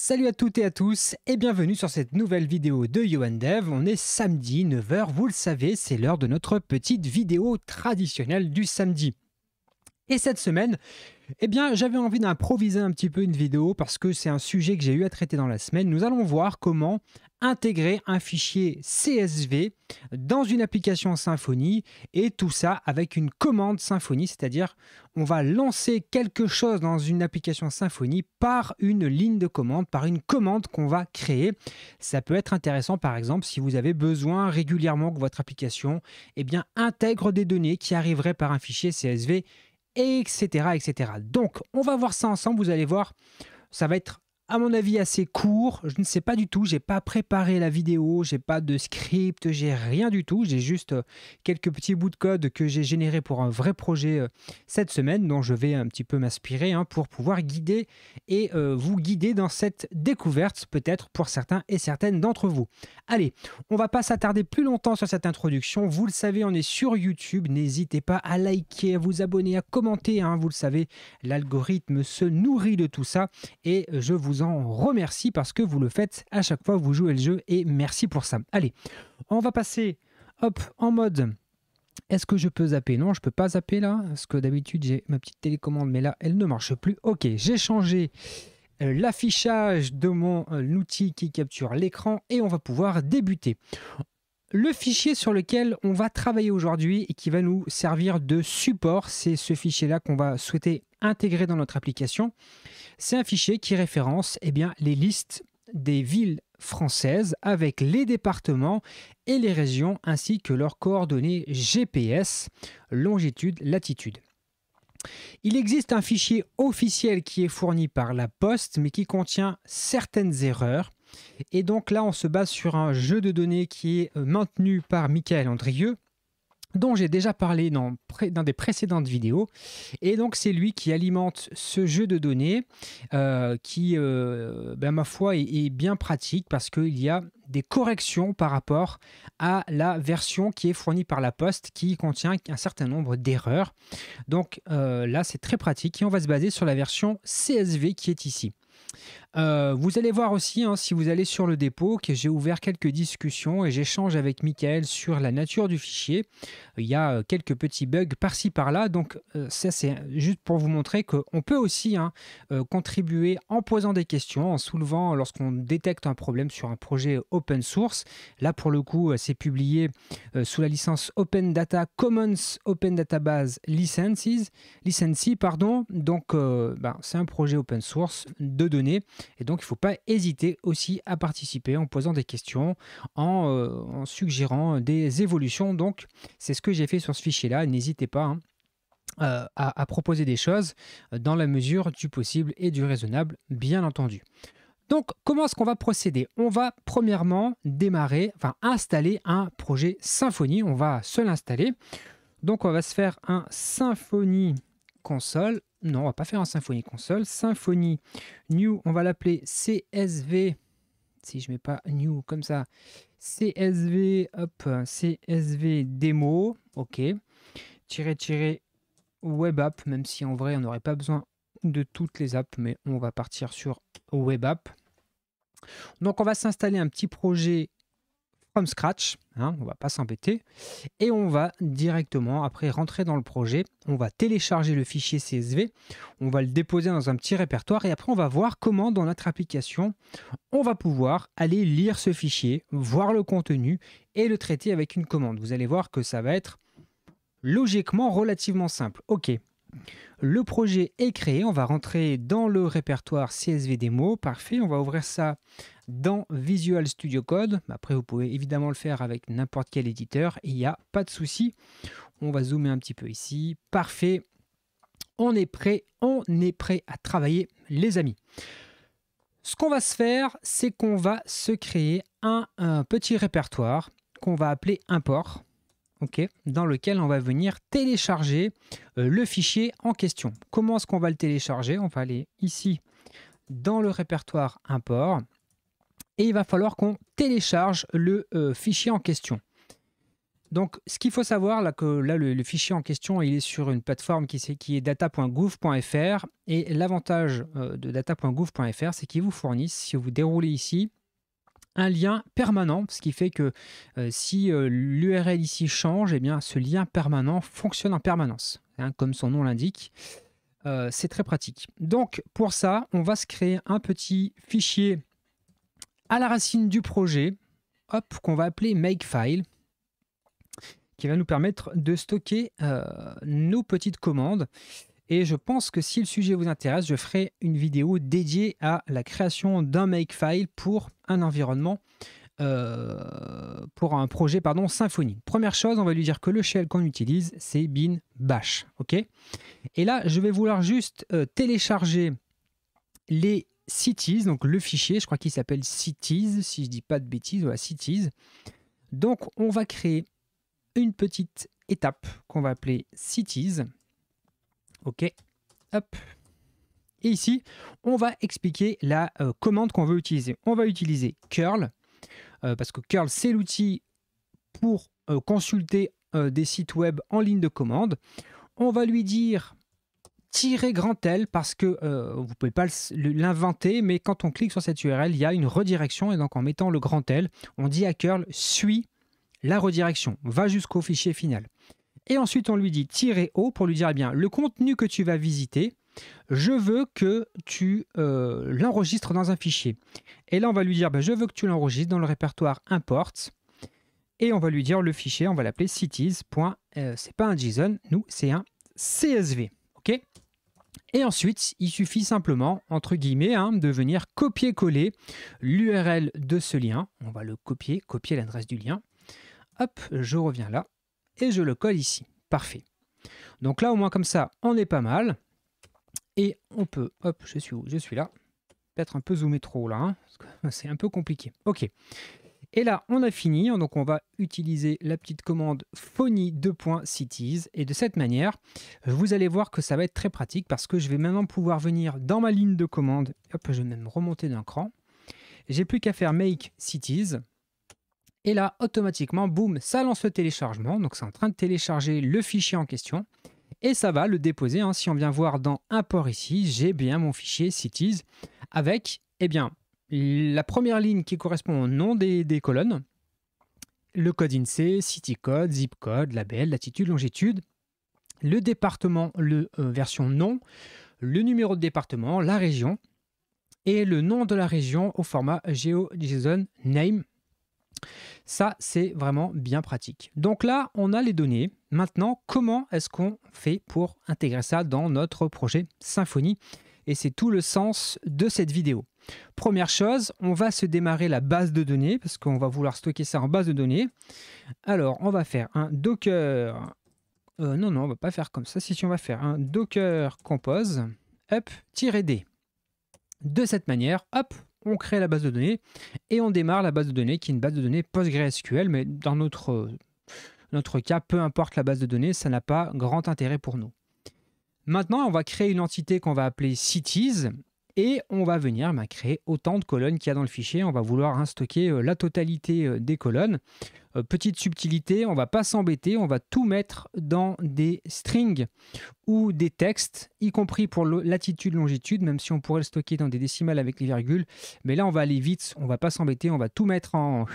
Salut à toutes et à tous et bienvenue sur cette nouvelle vidéo de YohanDev. On est samedi 9 h, vous le savez, c'est l'heure de notre petite vidéo traditionnelle du samedi. Et cette semaine, j'avais envie d'improviser un petit peu une vidéo parce que c'est un sujet que j'ai eu à traiter dans la semaine. Nous allons voir comment intégrer un fichier CSV dans une application Symfony et tout ça avec une commande Symfony, c'est-à-dire on va lancer quelque chose dans une application Symfony par une ligne de commande, par une commande qu'on va créer. Ça peut être intéressant par exemple si vous avez besoin régulièrement que votre application intègre des données qui arriveraient par un fichier CSV, etc., etc. Donc, on va voir ça ensemble. Vous allez voir, ça va être, à mon avis, assez court. Je ne sais pas du tout. J'ai pas préparé la vidéo. J'ai pas de script. J'ai rien du tout. J'ai juste quelques petits bouts de code que j'ai générés pour un vrai projet cette semaine, dont je vais un petit peu m'inspirer pour pouvoir guider et vous guider dans cette découverte, peut-être pour certains et certaines d'entre vous. Allez, on va pas s'attarder plus longtemps sur cette introduction. Vous le savez, on est sur YouTube. N'hésitez pas à liker, à vous abonner, à commenter. Vous le savez, l'algorithme se nourrit de tout ça et je vous en remercie parce que vous le faites à chaque fois que vous jouez le jeu et merci pour ça. Allez, on va passer en mode... Est-ce que je peux zapper? Non, je peux pas zapper là parce que d'habitude j'ai ma petite télécommande mais là elle ne marche plus. Ok, j'ai changé l'affichage de mon outil qui capture l'écran et on va pouvoir débuter. Le fichier sur lequel on va travailler aujourd'hui et qui va nous servir de support, c'est ce fichier-là qu'on va souhaiter intégrer dans notre application. C'est un fichier qui référence les listes des villes françaises avec les départements et les régions ainsi que leurs coordonnées GPS, longitude, latitude. Il existe un fichier officiel qui est fourni par la Poste mais qui contient certaines erreurs. Et donc là, on se base sur un jeu de données qui est maintenu par Michael Andrieux, dont j'ai déjà parlé dans des précédentes vidéos. Et donc, c'est lui qui alimente ce jeu de données qui, ma foi, est bien pratique parce qu'il y a des corrections par rapport à la version qui est fournie par la Poste qui contient un certain nombre d'erreurs. Donc là, c'est très pratique et on va se baser sur la version CSV qui est ici. Vous allez voir aussi, si vous allez sur le dépôt, que j'ai ouvert quelques discussions et j'échange avec Michael sur la nature du fichier. Il y a quelques petits bugs par-ci par-là, donc ça c'est juste pour vous montrer qu'on peut aussi contribuer en posant des questions, en soulevant lorsqu'on détecte un problème sur un projet open source. Là pour le coup c'est publié sous la licence Open Data Commons Open Database License, donc c'est un projet open source de données. Et donc, il ne faut pas hésiter aussi à participer en posant des questions, en suggérant des évolutions. Donc, c'est ce que j'ai fait sur ce fichier-là. N'hésitez pas à proposer des choses dans la mesure du possible et du raisonnable, bien entendu. Donc, comment est-ce qu'on va procéder? On va premièrement installer un projet Symfony. On va se l'installer. Donc, on va se faire un Symfony console. Non, on va pas faire un Symfony console. Symfony new, on va l'appeler CSV. Si je mets pas new comme ça, CSV démo. Ok. Web app, même si en vrai on n'aurait pas besoin de toutes les apps, mais on va partir sur web app. Donc on va s'installer un petit projet from scratch, on va pas s'embêter, et on va directement après rentrer dans le projet, on va télécharger le fichier CSV, on va le déposer dans un petit répertoire et après on va voir comment dans notre application on va pouvoir aller lire ce fichier, voir le contenu et le traiter avec une commande. Vous allez voir que ça va être logiquement relativement simple. Ok. Le projet est créé, on va rentrer dans le répertoire CSV démo, parfait, on va ouvrir ça dans Visual Studio Code. Après, vous pouvez évidemment le faire avec n'importe quel éditeur, il n'y a pas de souci. On va zoomer un petit peu ici, parfait, on est prêt à travailler les amis. Ce qu'on va se faire, c'est qu'on va se créer un petit répertoire qu'on va appeler import. Okay, dans lequel on va venir télécharger le fichier en question. Comment est-ce qu'on va le télécharger? On va aller ici dans le répertoire import et il va falloir qu'on télécharge le fichier en question. Donc, ce qu'il faut savoir, là, que là, le fichier en question, il est sur une plateforme qui est data.gouv.fr. Et l'avantage de data.gouv.fr, c'est qu'ils vous fournissent, si vous déroulez ici, un lien permanent, ce qui fait que si l'URL ici change, eh bien, ce lien permanent fonctionne en permanence, hein, comme son nom l'indique. C'est très pratique. Donc, pour ça, on va se créer un petit fichier à la racine du projet, hop, qu'on va appeler makefile, qui va nous permettre de stocker nos petites commandes. Et je pense que si le sujet vous intéresse, je ferai une vidéo dédiée à la création d'un makefile pour un environnement, pour un projet Symfony. Première chose, on va lui dire que le shell qu'on utilise, c'est bin bash. Ok. Et là, je vais vouloir juste télécharger les cities, donc le fichier, je crois qu'il s'appelle cities, si je dis pas de bêtises, voilà, cities. Donc, on va créer une petite étape qu'on va appeler cities. Ok, hop. Et ici, on va expliquer la commande qu'on veut utiliser. On va utiliser curl, parce que curl, c'est l'outil pour consulter des sites web en ligne de commande. On va lui dire grand L parce que vous ne pouvez pas l'inventer, mais quand on clique sur cette URL, il y a une redirection et donc en mettant le grand L, on dit à curl suis la redirection, va jusqu'au fichier final. Et ensuite, on lui dit -O pour lui dire, eh bien, le contenu que tu vas visiter, je veux que tu l'enregistres dans un fichier. Et là, on va lui dire, je veux que tu l'enregistres dans le répertoire import. Et on va lui dire le fichier, on va l'appeler cities. C'est pas un JSON, nous, c'est un CSV. OK ? Et ensuite, il suffit simplement, entre guillemets, de venir copier-coller l'URL de ce lien. On va le copier l'adresse du lien. Hop, je reviens là et je le colle ici. Parfait. Donc là, au moins comme ça, on est pas mal. Et on peut... Hop, je suis où? Je suis là. Peut-être un peu zoomé trop là, parce que c'est un peu compliqué. OK. Et là, on a fini. Donc on va utiliser la petite commande phony2.cities. Et de cette manière, vous allez voir que ça va être très pratique parce que je vais maintenant pouvoir venir dans ma ligne de commande. Hop, je vais même remonter d'un cran. J'ai plus qu'à faire make cities. Et là, automatiquement, boum, ça lance le téléchargement. Donc, c'est en train de télécharger le fichier en question. Et ça va le déposer. Si on vient voir dans import ici, j'ai bien mon fichier cities avec, eh bien, la première ligne qui correspond au nom des colonnes, le code INSEE, city code, zip code, label, latitude, longitude, le département, version nom, le numéro de département, la région et le nom de la région au format GeoJSON name. Ça, c'est vraiment bien pratique. Donc là, on a les données. Maintenant, comment est-ce qu'on fait pour intégrer ça dans notre projet Symfony? Et c'est tout le sens de cette vidéo. Première chose, on va se démarrer la base de données parce qu'on va vouloir stocker ça en base de données. Alors, on va faire un docker... non, on va pas faire comme ça. Si on va faire un docker compose, up, -d. De cette manière, hop, on crée la base de données et on démarre la base de données qui est une base de données PostgreSQL, mais dans notre cas, peu importe la base de données, ça n'a pas grand intérêt pour nous. Maintenant, on va créer une entité qu'on va appeler cities et on va venir créer autant de colonnes qu'il y a dans le fichier. On va vouloir stocker la totalité des colonnes. Petite subtilité, on ne va pas s'embêter, on va tout mettre dans des strings ou des textes, y compris pour latitude, longitude, même si on pourrait le stocker dans des décimales avec les virgules. Mais là, on va aller vite, on ne va pas s'embêter, on va tout mettre en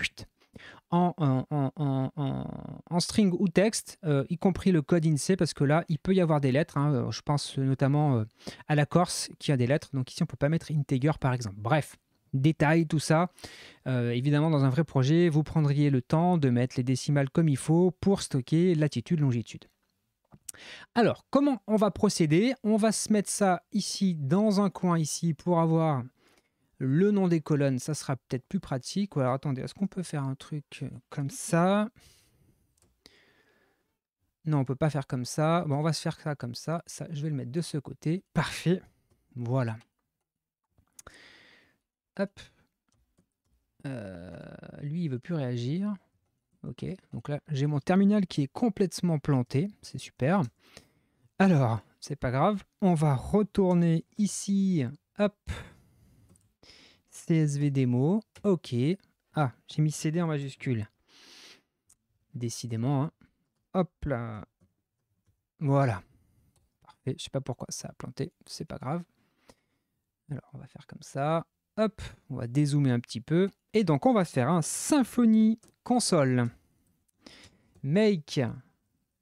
string ou texte, y compris le code INSEE, parce que là, il peut y avoir des lettres. Je pense notamment à la Corse qui a des lettres. Donc ici, on ne peut pas mettre integer, par exemple. Bref. Détail, tout ça. Évidemment, dans un vrai projet, vous prendriez le temps de mettre les décimales comme il faut pour stocker latitude, longitude. Alors, comment on va procéder? On va se mettre ça ici, dans un coin ici, pour avoir le nom des colonnes. Ça sera peut-être plus pratique. Ou alors, attendez, est-ce qu'on peut faire un truc comme ça? Non, on ne peut pas faire comme ça. Bon, on va se faire ça comme ça. Ça, je vais le mettre de ce côté. Parfait. Voilà. Hop. Lui, il veut plus réagir. Ok, donc là, j'ai mon terminal qui est complètement planté. C'est super. Alors, c'est pas grave. On va retourner ici. Hop. CSV démo. Ok. Ah, j'ai mis CD en majuscule. Décidément, hein. Hop là. Voilà. Parfait. Je sais pas pourquoi ça a planté. C'est pas grave. Alors, on va faire comme ça. Hop. On va dézoomer un petit peu. Et donc, on va faire un Symfony console. Make.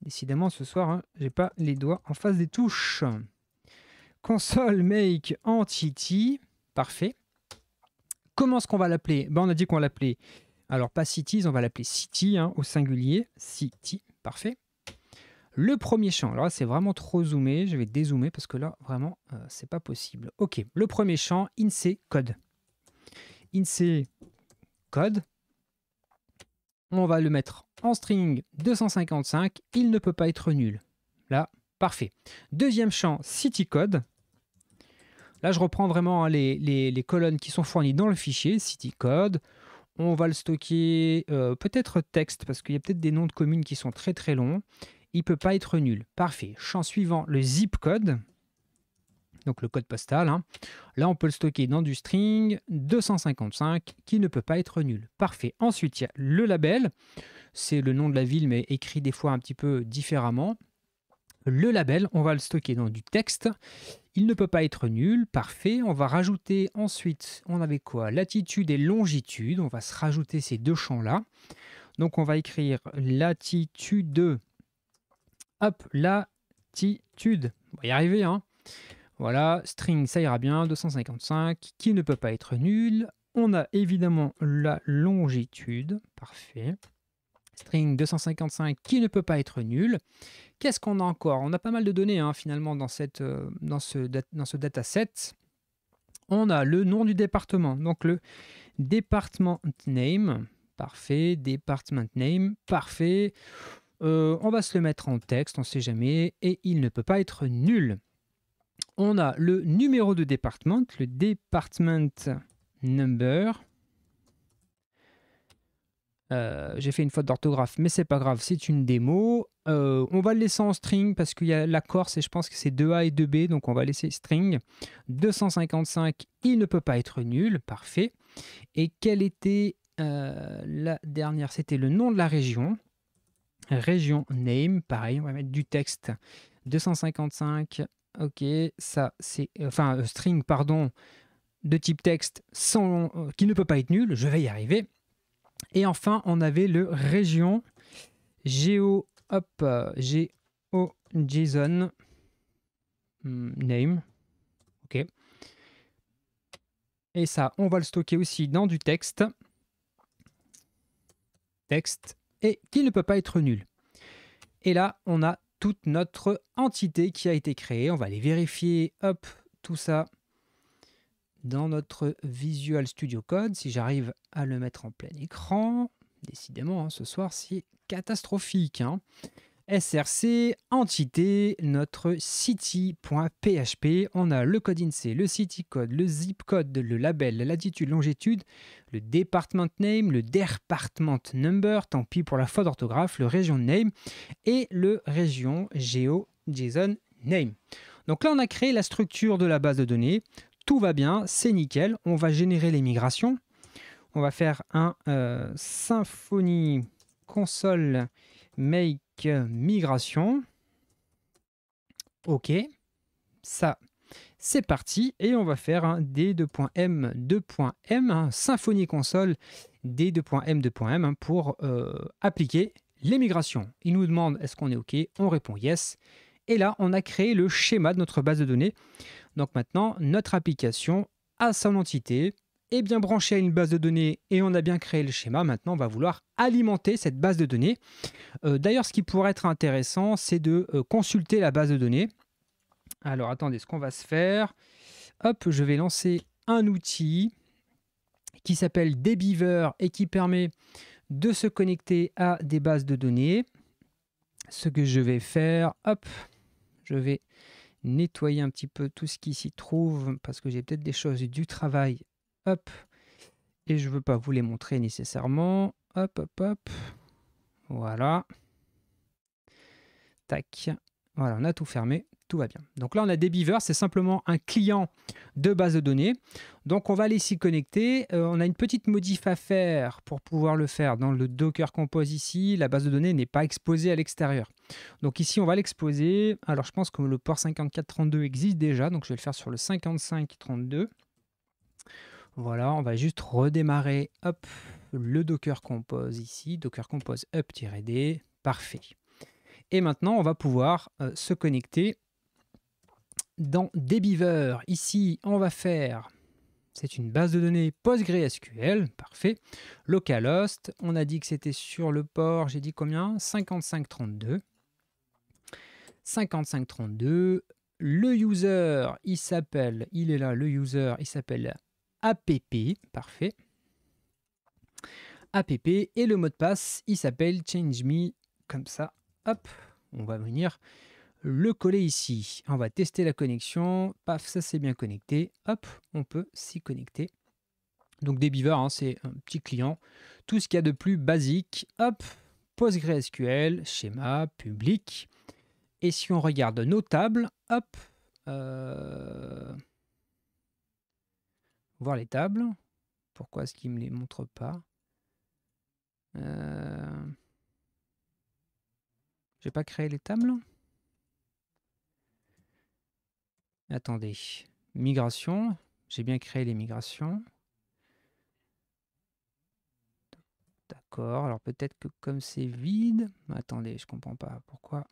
Décidément, ce soir, hein, j'ai pas les doigts en face des touches. Console make entity. Parfait. Comment est-ce qu'on va l'appeler? On a dit qu'on l'appelait. Alors, pas cities, on va l'appeler city, hein, au singulier. City. Parfait. Le premier champ, alors là, c'est vraiment trop zoomé. Je vais dézoomer parce que là, vraiment, c'est pas possible. Ok. Le premier champ, INSEE code. INSEE code. On va le mettre en string 255. Il ne peut pas être nul. Là, parfait. Deuxième champ, citycode. Là, je reprends vraiment, hein, les colonnes qui sont fournies dans le fichier, citycode. On va le stocker peut-être texte, parce qu'il y a peut-être des noms de communes qui sont très très longs. Il ne peut pas être nul. Parfait. Champ suivant, le zip code. Donc le code postal. Hein. Là, on peut le stocker dans du string 255 qui ne peut pas être nul. Parfait. Ensuite, il y a le label. C'est le nom de la ville, mais écrit des fois un petit peu différemment. Le label, on va le stocker dans du texte. Il ne peut pas être nul. Parfait. On va rajouter ensuite, on avait quoi? Latitude et longitude. On va se rajouter ces deux champs-là. Donc, on va écrire latitude. Hop, latitude. On va y arriver, hein. Voilà, string, ça ira bien, 255, qui ne peut pas être nul. On a évidemment la longitude, parfait. String 255 qui ne peut pas être nul. Qu'est-ce qu'on a encore? On a pas mal de données, hein, finalement dans ce dataset. On a le nom du département, donc le department name, parfait, department name, parfait. On va se le mettre en texte, on ne sait jamais, et il ne peut pas être nul. On a le numéro de département, le department number. J'ai fait une faute d'orthographe, mais c'est pas grave, c'est une démo. On va le laisser en string parce qu'il y a la Corse et je pense que c'est 2A et 2B, donc on va laisser string. 255, il ne peut pas être nul, parfait. Et quelle était la dernière? C'était le nom de la région. Région name, pareil, on va mettre du texte. 255, ok, ça c'est... Enfin, string, pardon, de type texte sans, qui ne peut pas être nul, je vais y arriver. Et enfin, on avait le région géo, hop, JSON name. Ok. Et ça, on va le stocker aussi dans du texte. Texte. Et qui ne peut pas être nul. Et là, on a toute notre entité qui a été créée. On va aller vérifier, hop, tout ça dans notre Visual Studio Code, si j'arrive à le mettre en plein écran. Décidément, hein, ce soir, c'est catastrophique. Hein. SRC, entité, notre city.php. On a le code INSEE, le city code, le zip code, le label, la latitude, longitude, le department name, le department number, tant pis pour la faute d'orthographe, le region name et le région geo JSON name. Donc là, on a créé la structure de la base de données. Tout va bien, c'est nickel. On va générer les migrations. On va faire un Symfony console make migration. Ok, ça c'est parti. Et on va faire un d2.m2.m, un Symfony console d2.m2.m hein, pour appliquer les migrations. Il nous demande est-ce qu'on est ok, on répond yes. Et là, on a créé le schéma de notre base de données. Donc maintenant, notre application a son entité, est bien branchée à une base de données et on a bien créé le schéma. Maintenant, on va vouloir alimenter cette base de données. D'ailleurs, ce qui pourrait être intéressant, c'est de consulter la base de données. Alors, attendez, ce qu'on va se faire, hop, je vais lancer un outil qui s'appelle Dbeaver et qui permet de se connecter à des bases de données. Ce que je vais faire, hop, je vais nettoyer un petit peu tout ce qui s'y trouve parce que j'ai peut-être des choses du travail. Hop. Et je ne veux pas vous les montrer nécessairement. Hop, hop, hop. Voilà. Tac. Voilà, on a tout fermé. tout va bien. Donc là, on a Dbeaver, c'est simplement un client de base de données. Donc on va aller s'y connecter. On a une petite modif à faire pour pouvoir le faire dans le Docker Compose ici. La base de données n'est pas exposée à l'extérieur. Donc ici, on va l'exposer. Alors je pense que le port 5432 existe déjà, donc je vais le faire sur le 5532. Voilà, on va juste redémarrer hop, le Docker Compose ici, Docker Compose up-d, parfait. Et maintenant, on va pouvoir se connecter dans Dbeaver. Ici, on va faire, c'est une base de données PostgreSQL, parfait. Localhost, on a dit que c'était sur le port, j'ai dit combien? 5532. 5532. Le user, il est là, le user, il s'appelle app, parfait. App, et le mot de passe, il s'appelle change.me, comme ça, hop, on va venir le coller ici. On va tester la connexion, paf, ça c'est bien connecté, hop, on peut s'y connecter. Donc Dbeaver, hein, c'est un petit client, tout ce qu'il y a de plus basique, hop, PostgreSQL, schéma, public, et si on regarde nos tables, hop, voir les tables, pourquoi est-ce qu'il ne me les montre pas? J'ai pas créé les tables? Attendez, migration, j'ai bien créé les migrations. D'accord, alors peut-être que comme c'est vide... Attendez, je comprends pas. Pourquoi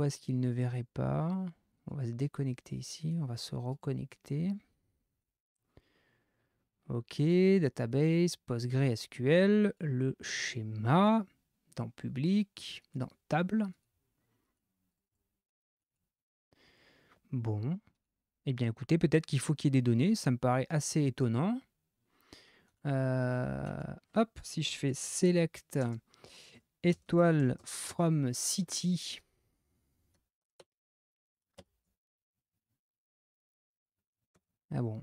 est-ce qu'il ne verrait pas? On va se déconnecter ici, on va se reconnecter. Ok, database, PostgreSQL, le schéma, dans public, dans table. Bon, eh bien écoutez, peut-être qu'il faut qu'il y ait des données, ça me paraît assez étonnant. Hop, si je fais select étoile from city, ah bon,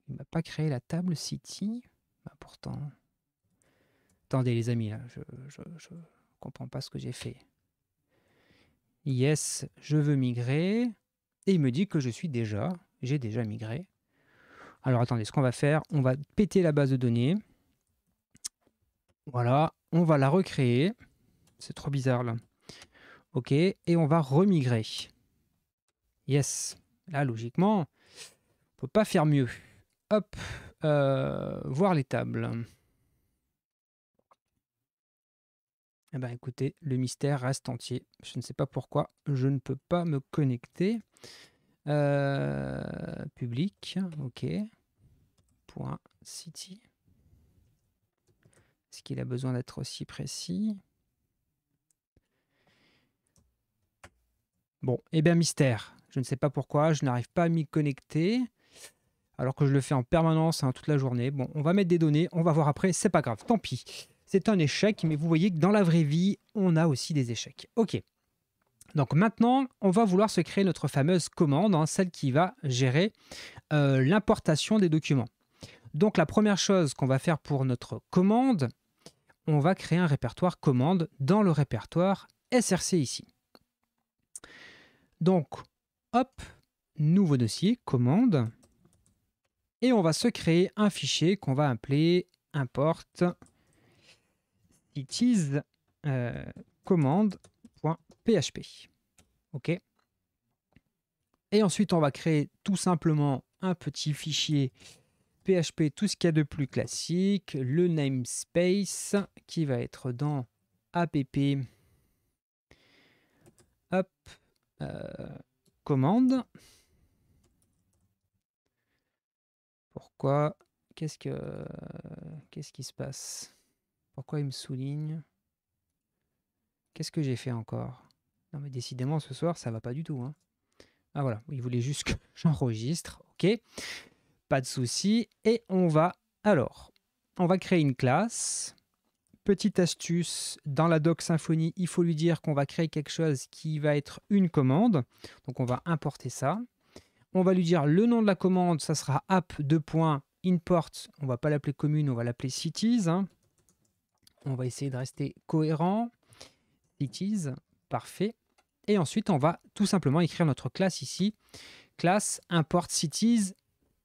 il m'a pas créé la table city. Bah pourtant, attendez les amis, là, je comprends pas ce que j'ai fait. Yes, je veux migrer, et il me dit que j'ai déjà migré. Alors attendez, ce qu'on va faire, on va péter la base de données. Voilà, on va la recréer. C'est trop bizarre là. Ok, et on va remigrer. Yes, là logiquement, on peut pas faire mieux. Hop, voir les tables. Eh ben écoutez, le mystère reste entier. Je ne sais pas pourquoi je ne peux pas me connecter. Public, ok. Point city. Est-ce qu'il a besoin d'être aussi précis? Bon, eh bien mystère. Je ne sais pas pourquoi, je n'arrive pas à m'y connecter. Alors que je le fais en permanence, hein, toute la journée. Bon, on va mettre des données, on va voir après, c'est pas grave, tant pis. C'est un échec, mais vous voyez que dans la vraie vie, on a aussi des échecs. Ok. Donc maintenant, on va vouloir se créer notre fameuse commande, hein, celle qui va gérer l'importation des documents. Donc la première chose qu'on va faire pour notre commande, on va créer un répertoire commande dans le répertoire SRC ici. Donc, hop, nouveau dossier, commande, et on va se créer un fichier qu'on va appeler import cities commande.php. OK. Et ensuite, on va créer tout simplement un petit fichier PHP, tout ce qu'il y a de plus classique, le namespace qui va être dans app hop, commande. Pourquoi? Qu'est-ce qui se passe? Pourquoi il me souligne? Qu'est-ce que j'ai fait encore? Non mais décidément ce soir ça va pas du tout, hein. Ah voilà, il voulait juste que j'enregistre, ok. Pas de souci. Et on va créer une classe. Petite astuce, dans la doc Symfony, il faut lui dire qu'on va créer quelque chose qui va être une commande. Donc on va importer ça. On va lui dire le nom de la commande, ça sera app.import. On va pas l'appeler commune, on va l'appeler cities, hein. On va essayer de rester cohérent. Cities, parfait. Et ensuite, on va tout simplement écrire notre classe ici. Classe import cities,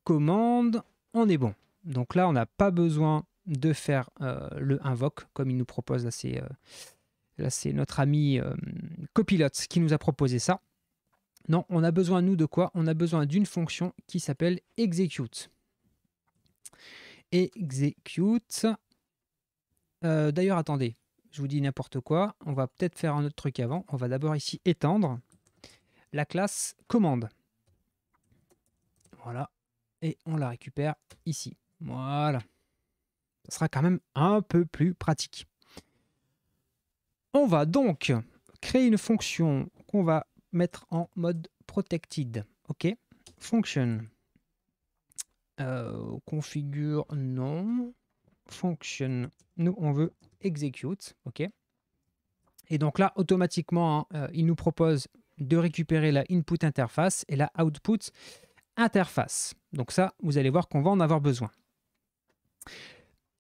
commande, on est bon. Donc là, on n'a pas besoin de faire le invoke comme il nous propose. Là, c'est notre ami copilote qui nous a proposé ça. Non, on a besoin, nous, de quoi? On a besoin d'une fonction qui s'appelle execute. Execute. D'ailleurs, attendez, je vous dis n'importe quoi. On va peut-être faire un autre truc avant. On va d'abord ici étendre la classe commande. Voilà. Et on la récupère ici. Voilà. Ça sera quand même un peu plus pratique. On va donc créer une fonction qu'on va mettre en mode protected. OK. Function. Configure, non. Function. Nous, on veut execute. OK. Et donc là, automatiquement, il nous propose de récupérer la input interface et la output interface. Donc ça, vous allez voir qu'on va en avoir besoin.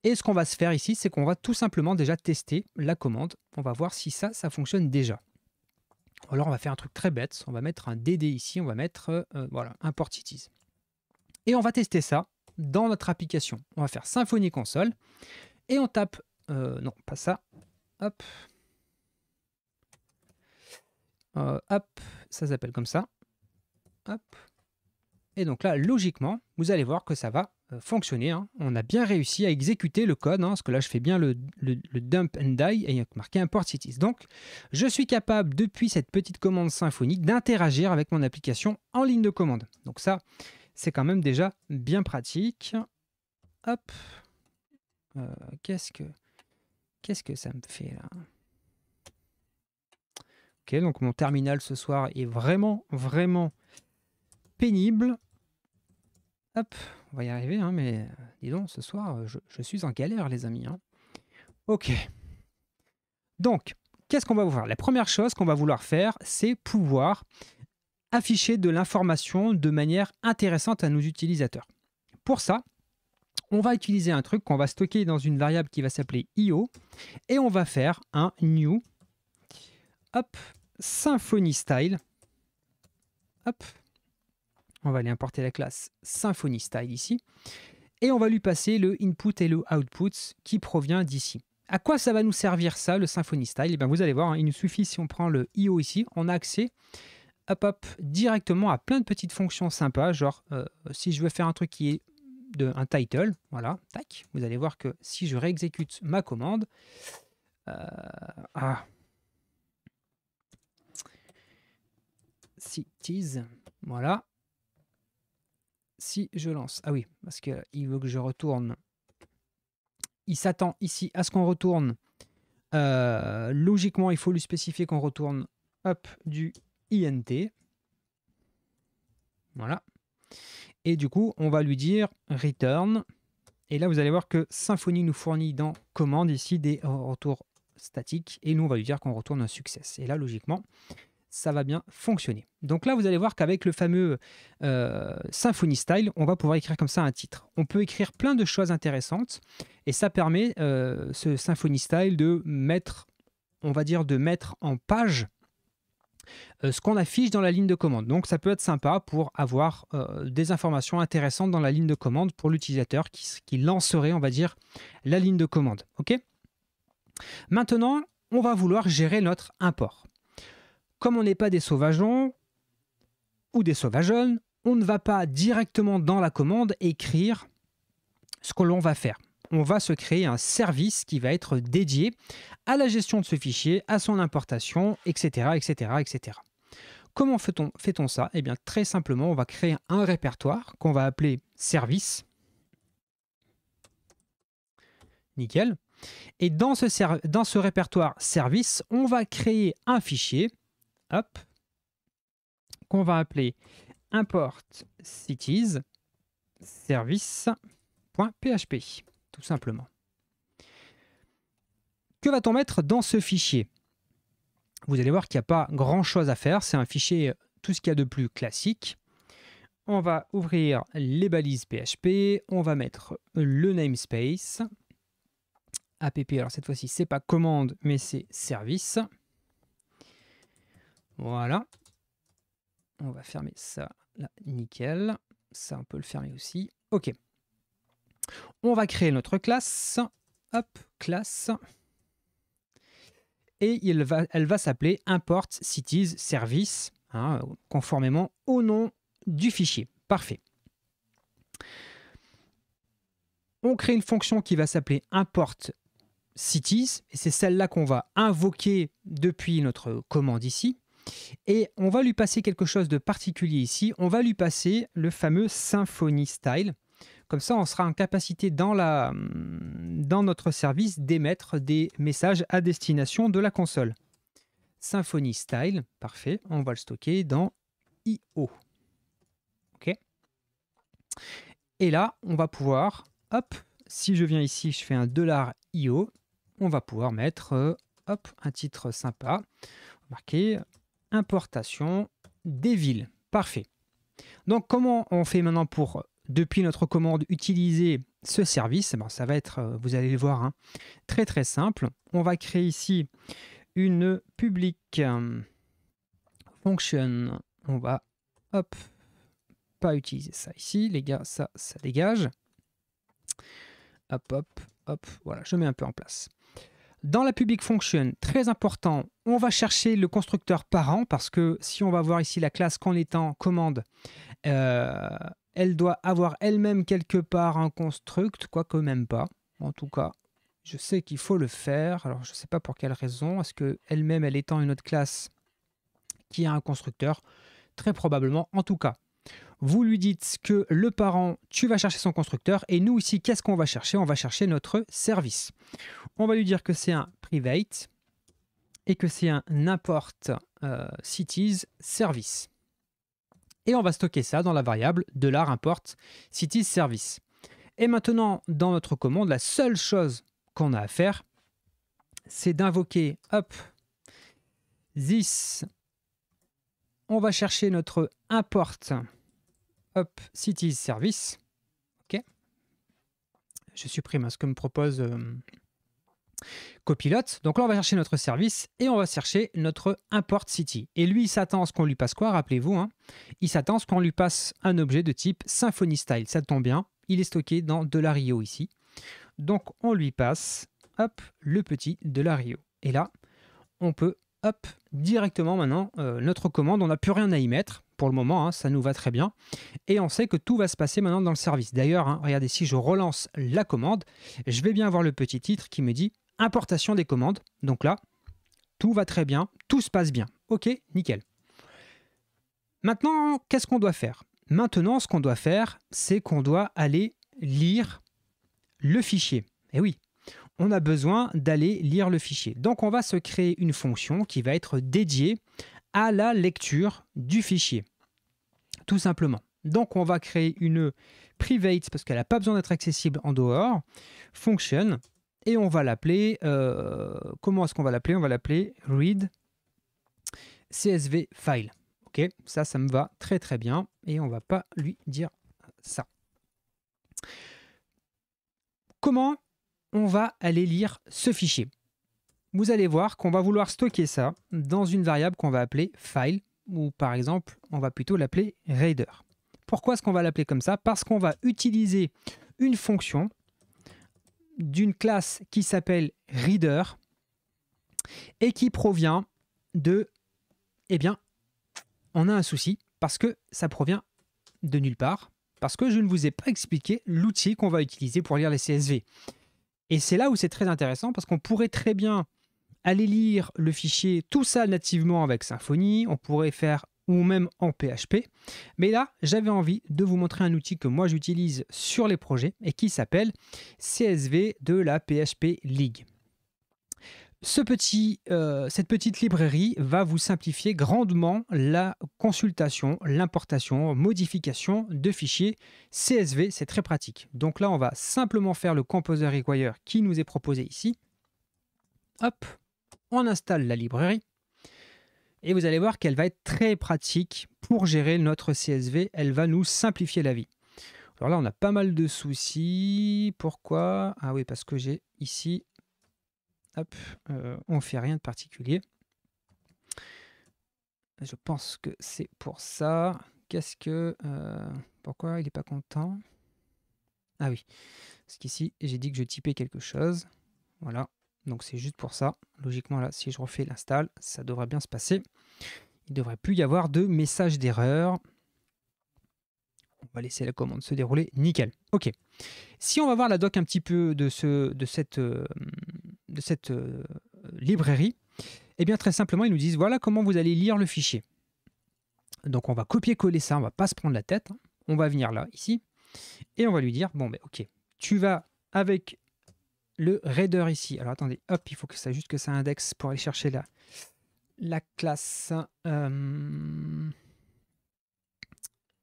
Et ce qu'on va se faire ici, c'est qu'on va tout simplement déjà tester la commande. On va voir si ça fonctionne déjà. Alors on va faire un truc très bête. On va mettre un DD ici. On va mettre voilà, import cities. Et on va tester ça dans notre application. On va faire Symfony console. Et on tape... non, pas ça. Hop. Hop. Ça s'appelle comme ça. Hop. Et donc là, logiquement, vous allez voir que ça va fonctionner. Hein. On a bien réussi à exécuter le code, hein, parce que là, je fais bien le dump and die, et il y a marqué import cities. Donc, je suis capable, depuis cette petite commande Symfony, d'interagir avec mon application en ligne de commande. Donc ça, c'est quand même déjà bien pratique. Hop. Qu'est-ce que ça me fait là? Ok, donc mon terminal ce soir est vraiment, vraiment pénible. Hop, on va y arriver, hein, mais dis donc, ce soir, je suis en galère, les amis. Hein. Ok. Donc, qu'est-ce qu'on va vouloir? La première chose qu'on va vouloir faire, c'est pouvoir afficher de l'information de manière intéressante à nos utilisateurs. Pour ça, on va utiliser un truc qu'on va stocker dans une variable qui va s'appeler io, et on va faire un new, hop, Symfony style, hop. On va aller importer la classe Symfony style ici. Et on va lui passer le input et le output qui provient d'ici. À quoi ça va nous servir ça, le Symfony style? Eh bien, vous allez voir, hein, il nous suffit, si on prend le IO ici, on a accès hop, directement à plein de petites fonctions sympas. Genre, si je veux faire un truc qui est un title, voilà, tac, vous allez voir que si je réexécute ma commande, cities, voilà. Si je lance, ah oui, parce qu'il veut que je retourne, il s'attend ici à ce qu'on retourne, logiquement il faut lui spécifier qu'on retourne hop, du int, voilà, et du coup on va lui dire return, et là vous allez voir que Symfony nous fournit dans commande ici des retours statiques, et nous on va lui dire qu'on retourne un success, et là logiquement ça va bien fonctionner. Donc là, vous allez voir qu'avec le fameux Symfony Style, on va pouvoir écrire comme ça un titre. On peut écrire plein de choses intéressantes et ça permet, ce Symfony Style, de mettre, on va dire, de mettre en page ce qu'on affiche dans la ligne de commande. Donc ça peut être sympa pour avoir des informations intéressantes dans la ligne de commande pour l'utilisateur qui lancerait, on va dire, la ligne de commande. OK ? Maintenant, on va vouloir gérer notre import. Comme on n'est pas des sauvageons ou des sauvageonnes, on ne va pas directement dans la commande écrire ce que l'on va faire. On va se créer un service qui va être dédié à la gestion de ce fichier, à son importation, etc. etc., etc. Comment fait-on ça? Eh bien, très simplement, on va créer un répertoire qu'on va appeler service. Nickel. Et dans ce répertoire service, on va créer un fichier, hop, qu'on va appeler import cities service.php, tout simplement. Que va-t-on mettre dans ce fichier? Vous allez voir qu'il n'y a pas grand-chose à faire. C'est un fichier, tout ce qu'il y a de plus classique. On va ouvrir les balises PHP. On va mettre le namespace. App, alors cette fois-ci, c'est pas commande, mais c'est service. Voilà. On va fermer ça là, nickel. Ça, on peut le fermer aussi. OK. On va créer notre classe. Hop, classe. Et elle va s'appeler import cities service, hein, conformément au nom du fichier. Parfait. On crée une fonction qui va s'appeler import cities, et c'est celle-là qu'on va invoquer depuis notre commande ici. Et on va lui passer quelque chose de particulier ici. On va lui passer le fameux Symfony Style. Comme ça, on sera en capacité dans notre service d'émettre des messages à destination de la console. Symfony Style, parfait. On va le stocker dans IO. OK. Et là, on va pouvoir, hop, si je viens ici, je fais un $IO, on va pouvoir mettre, hop, un titre sympa, marqué importation des villes. Parfait. Donc, comment on fait maintenant pour, depuis notre commande, utiliser ce service? Bon, ça va être, vous allez le voir, hein, très très simple. On va créer ici une public function. On va, hop, pas utiliser ça ici, les gars, ça dégage. Hop, hop, hop, voilà, je mets un peu en place. Dans la public function, très important, on va chercher le constructeur parent parce que si on va voir ici la classe qu'en étant commande, elle doit avoir elle-même quelque part un construct, quoique même pas. En tout cas, je sais qu'il faut le faire. Alors, je ne sais pas pour quelle raison. Est-ce qu'elle-même, elle étant une autre classe qui a un constructeur? Très probablement. En tout cas, vous lui dites que le parent, tu vas chercher son constructeur. Et nous ici, qu'est-ce qu'on va chercher? On va chercher notre service. On va lui dire que c'est un private et que c'est un import cities service. Et on va stocker ça dans la variable $import cities service. Et maintenant, dans notre commande, la seule chose qu'on a à faire, c'est d'invoquer, hop, this. On va chercher notre import, hop, cities service. OK. Je supprime ce que me propose Copilote. Donc là, on va chercher notre service et on va chercher notre import city. Et lui, il s'attend à ce qu'on lui passe quoi? Rappelez-vous, hein, il s'attend à ce qu'on lui passe un objet de type Symfony Style. Ça tombe bien, il est stocké dans $IO ici. Donc on lui passe, hop, le petit $IO. Et là, on peut, hop, directement maintenant, notre commande, on n'a plus rien à y mettre. Pour le moment, hein, ça nous va très bien. Et on sait que tout va se passer maintenant dans le service. D'ailleurs, hein, regardez, si je relance la commande, je vais bien avoir le petit titre qui me dit importation des commandes. Donc là, tout va très bien, tout se passe bien. OK, nickel. Maintenant, qu'est-ce qu'on doit faire? Maintenant, ce qu'on doit faire, c'est qu'on doit aller lire le fichier. Et oui, on a besoin d'aller lire le fichier. Donc, on va se créer une fonction qui va être dédiée à la lecture du fichier. Tout simplement. Donc, on va créer une private, parce qu'elle n'a pas besoin d'être accessible en dehors, function, et on va l'appeler, comment est-ce qu'on va l'appeler? On va l'appeler read CSV file. Ok, ça me va très très bien, et on ne va pas lui dire ça. Comment on va aller lire ce fichier? Vous allez voir qu'on va vouloir stocker ça dans une variable qu'on va appeler file, ou par exemple, on va plutôt l'appeler reader. Pourquoi est-ce qu'on va l'appeler comme ça? Parce qu'on va utiliser une fonction d'une classe qui s'appelle reader et qui provient de, eh bien, on a un souci parce que ça provient de nulle part, parce que je ne vous ai pas expliqué l'outil qu'on va utiliser pour lire les CSV. Et c'est là où c'est très intéressant parce qu'on pourrait très bien aller lire le fichier, tout ça nativement avec Symfony, on pourrait faire ou même en PHP. Mais là, j'avais envie de vous montrer un outil que moi j'utilise sur les projets et qui s'appelle CSV de la PHP League. Cette petite librairie va vous simplifier grandement la consultation, l'importation, modification de fichiers CSV. C'est très pratique. Donc là, on va simplement faire le Composer Require qui nous est proposé ici. Hop, on installe la librairie. Et vous allez voir qu'elle va être très pratique pour gérer notre CSV. Elle va nous simplifier la vie. Alors là, on a pas mal de soucis. Pourquoi? Ah oui, parce que j'ai ici... Hop, on ne fait rien de particulier. Je pense que c'est pour ça. Qu'est-ce que... pourquoi il n'est pas content? Ah oui, parce qu'ici, j'ai dit que je typais quelque chose. Voilà, donc c'est juste pour ça. Logiquement, là, si je refais l'install, ça devrait bien se passer. Il ne devrait plus y avoir de message d'erreur. On va laisser la commande se dérouler. Nickel. OK. Si on va voir la doc un petit peu de cette librairie, eh bien très simplement, ils nous disent voilà comment vous allez lire le fichier. Donc on va copier-coller ça, on ne va pas se prendre la tête. On va venir là, ici, et on va lui dire bon, ben OK, tu vas avec le reader ici. Alors attendez, hop, il faut que ça juste que ça indexe pour aller chercher la classe.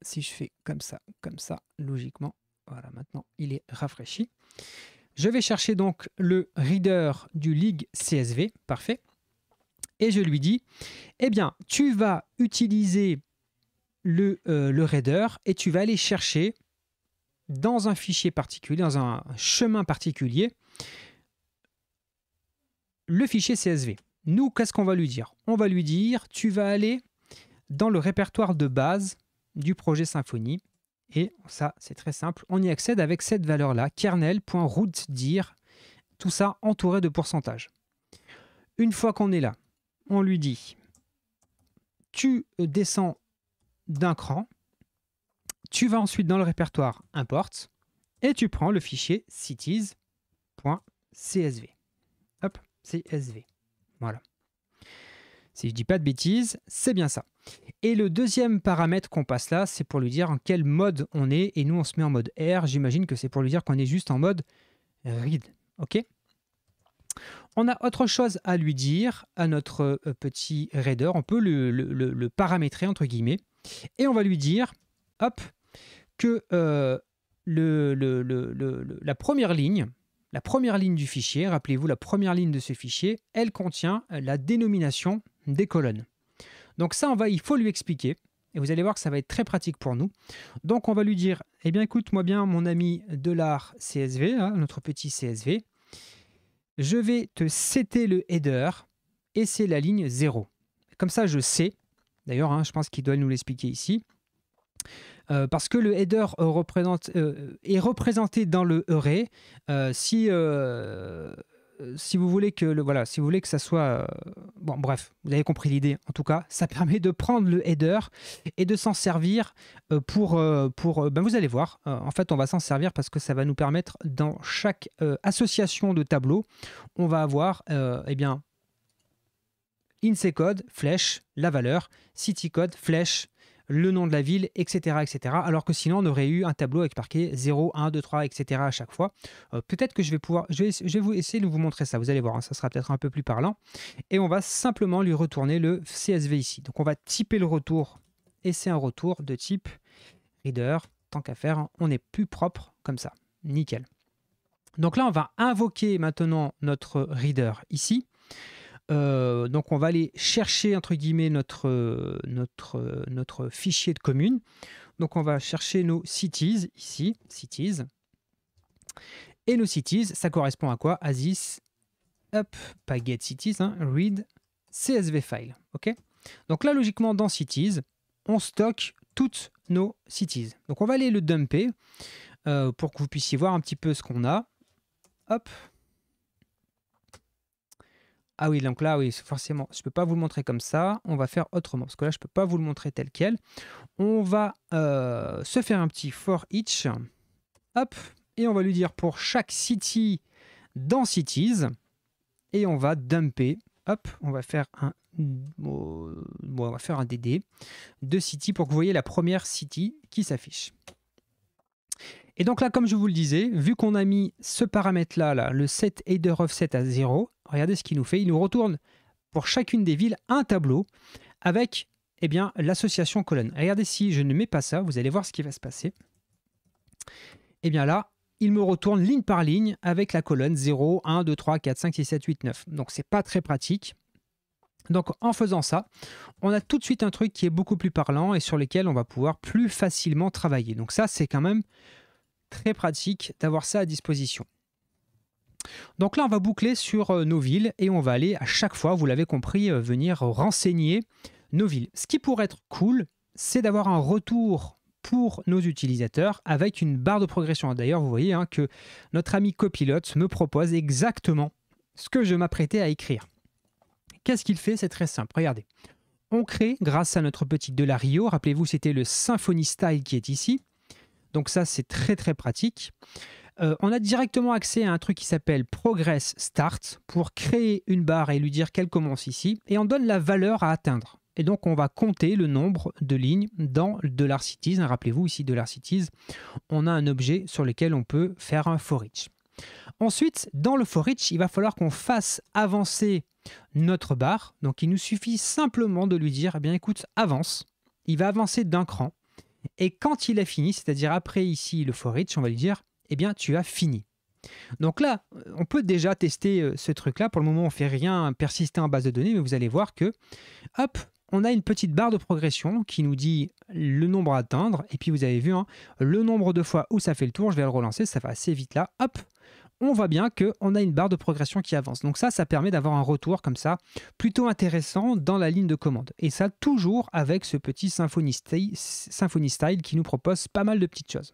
Si je fais comme ça, logiquement, voilà, maintenant il est rafraîchi. Je vais chercher donc le reader du League CSV, parfait. Et je lui dis, eh bien, tu vas utiliser le reader et tu vas aller chercher dans un fichier particulier, dans un chemin particulier, le fichier CSV. Nous, qu'est-ce qu'on va lui dire? On va lui dire, tu vas aller dans le répertoire de base du projet Symfony. Et ça, c'est très simple. On y accède avec cette valeur-là, kernel.rootdir, tout ça entouré de pourcentage. Une fois qu'on est là, on lui dit, tu descends d'un cran, tu vas ensuite dans le répertoire import et tu prends le fichier cities.csv. Hop, CSV. Voilà. Si je ne dis pas de bêtises, c'est bien ça. Et le deuxième paramètre qu'on passe là, c'est pour lui dire en quel mode on est. Et nous, on se met en mode R. J'imagine que c'est pour lui dire qu'on est juste en mode read. OK? On a autre chose à lui dire à notre petit reader. On peut le paramétrer, entre guillemets. Et on va lui dire, hop, que la première ligne du fichier, rappelez-vous, la première ligne de ce fichier, elle contient la dénomination des colonnes. Donc ça, il faut lui expliquer. Et vous allez voir que ça va être très pratique pour nous. Donc on va lui dire, eh bien écoute-moi bien mon ami $CSV, hein, notre petit CSV. Je vais te setter le header et c'est la ligne 0. Comme ça, je sais. D'ailleurs, hein, je pense qu'il doit nous l'expliquer ici. Parce que le header est représenté dans le array. Si vous voulez que ça soit... bon, bref, vous avez compris l'idée. En tout cas, ça permet de prendre le header et de s'en servir pour vous allez voir. En fait, on va s'en servir parce que ça va nous permettre, dans chaque association de tableaux, on va avoir, eh bien, INSEE-code, flèche, la valeur, city-code, flèche, le nom de la ville, etc., etc. Alors que sinon, on aurait eu un tableau avec marqué 0, 1, 2, 3, etc. à chaque fois. Peut-être que je vais essayer de vous montrer ça. Vous allez voir, hein, ça sera peut-être un peu plus parlant. Et on va simplement lui retourner le CSV ici. Donc, on va typer le retour. Et c'est un retour de type reader. Tant qu'à faire, hein, on est plus propre comme ça. Nickel. Donc là, on va invoquer maintenant notre reader ici. Donc on va aller chercher entre guillemets notre fichier de commune. Donc on va chercher nos cities ici, cities. Et nos cities, ça correspond à quoi? À this, hop, pas get cities, hein, read CSV file. Ok. Donc là logiquement dans cities, on stocke toutes nos cities. Donc on va aller le dumper pour que vous puissiez voir un petit peu ce qu'on a. Hop. Ah oui, donc là, oui, forcément, je ne peux pas vous le montrer comme ça. On va faire autrement, parce que là, je ne peux pas vous le montrer tel quel. On va se faire un petit for each. Hop, et on va lui dire pour chaque city dans cities. Et on va dumper. Hop, on va faire un DD de city pour que vous voyez la première city qui s'affiche. Et donc là, comme je vous le disais, vu qu'on a mis ce paramètre-là, là, le set header offset à 0, regardez ce qu'il nous fait. Il nous retourne pour chacune des villes un tableau avec eh bien, l'association colonne. Regardez, si je ne mets pas ça, vous allez voir ce qui va se passer. Et bien là, il me retourne ligne par ligne avec la colonne 0, 1, 2, 3, 4, 5, 6, 7, 8, 9. Donc c'est pas très pratique. Donc en faisant ça, on a tout de suite un truc qui est beaucoup plus parlant et sur lequel on va pouvoir plus facilement travailler. Donc ça, c'est quand même très pratique d'avoir ça à disposition. Donc là, on va boucler sur nos villes et on va aller à chaque fois, vous l'avez compris, venir renseigner nos villes. Ce qui pourrait être cool, c'est d'avoir un retour pour nos utilisateurs avec une barre de progression. D'ailleurs, vous voyez que notre ami copilote me propose exactement ce que je m'apprêtais à écrire. Qu'est-ce qu'il fait? C'est très simple. Regardez. On crée, grâce à notre petit Delario, rappelez-vous, c'était le Symfony Style qui est ici. Donc ça, c'est très très pratique. On a directement accès à un truc qui s'appelle Progress Start pour créer une barre et lui dire qu'elle commence ici. Et on donne la valeur à atteindre. Et donc, on va compter le nombre de lignes dans $cities. Rappelez-vous, ici, $cities, on a un objet sur lequel on peut faire un for each. Ensuite, dans le for each, il va falloir qu'on fasse avancer notre barre. Donc, il nous suffit simplement de lui dire, eh bien, écoute, avance. Il va avancer d'un cran. Et quand il a fini, c'est-à-dire après ici le for each, on va lui dire, eh bien, tu as fini. Donc là, on peut déjà tester ce truc-là. Pour le moment, on ne fait rien persister en base de données, mais vous allez voir que, hop, on a une petite barre de progression qui nous dit le nombre à atteindre. Et puis, vous avez vu le nombre de fois où ça fait le tour. Je vais le relancer, ça va assez vite là. Hop, on voit bien qu'on a une barre de progression qui avance. Donc ça permet d'avoir un retour comme ça, plutôt intéressant dans la ligne de commande. Et ça, toujours avec ce petit Symfony Style qui nous propose pas mal de petites choses.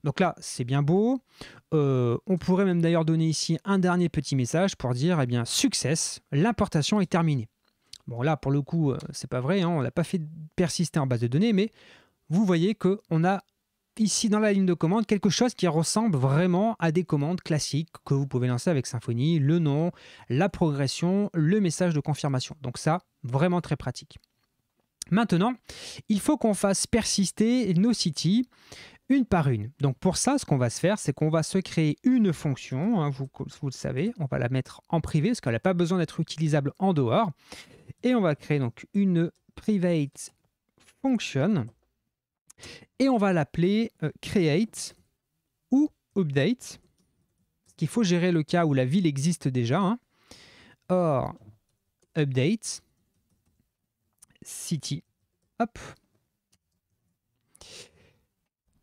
Donc là, c'est bien beau. On pourrait même d'ailleurs donner ici un dernier petit message pour dire, eh bien, success, l'importation est terminée. Bon là, pour le coup, c'est pas vrai, on n'a pas fait persister en base de données, mais vous voyez qu'on a ici dans la ligne de commande quelque chose qui ressemble vraiment à des commandes classiques que vous pouvez lancer avec Symfony, le nom, la progression, le message de confirmation. Donc ça, vraiment très pratique. Maintenant, il faut qu'on fasse persister nos cities une par une. Donc pour ça, ce qu'on va se faire, c'est qu'on va se créer une fonction, vous le savez, on va la mettre en privé parce qu'elle n'a pas besoin d'être utilisable en dehors. Et on va créer donc une private function et on va l'appeler create ou update. Parce qu'il faut gérer le cas où la ville existe déjà. Or, update, city, hop.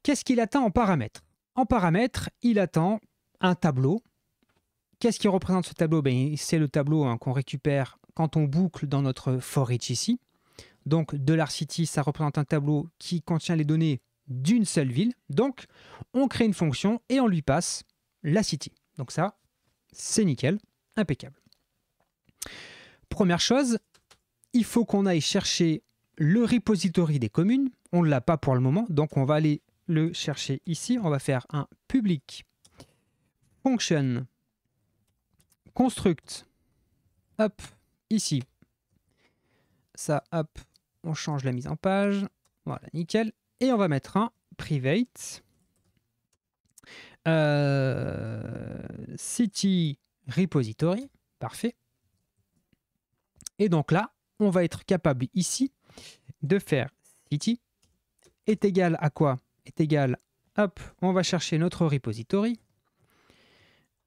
Qu'est-ce qu'il attend en paramètres? En paramètres, il attend un tableau. Qu'est-ce qui représente ce tableau? C'est le tableau qu'on récupère quand on boucle dans notre for each ici. Donc, $city, ça représente un tableau qui contient les données d'une seule ville. Donc, on crée une fonction et on lui passe la city. Donc ça, c'est nickel, impeccable. Première chose, il faut qu'on aille chercher le repository des communes. On ne l'a pas pour le moment, donc on va aller le chercher ici. On va faire un public function construct, hop, ici. Ça, hop, on change la mise en page. Voilà, nickel. Et on va mettre un private city repository. Parfait. Et donc là, on va être capable ici de faire city est égal à quoi? Est égal, hop, on va chercher notre repository.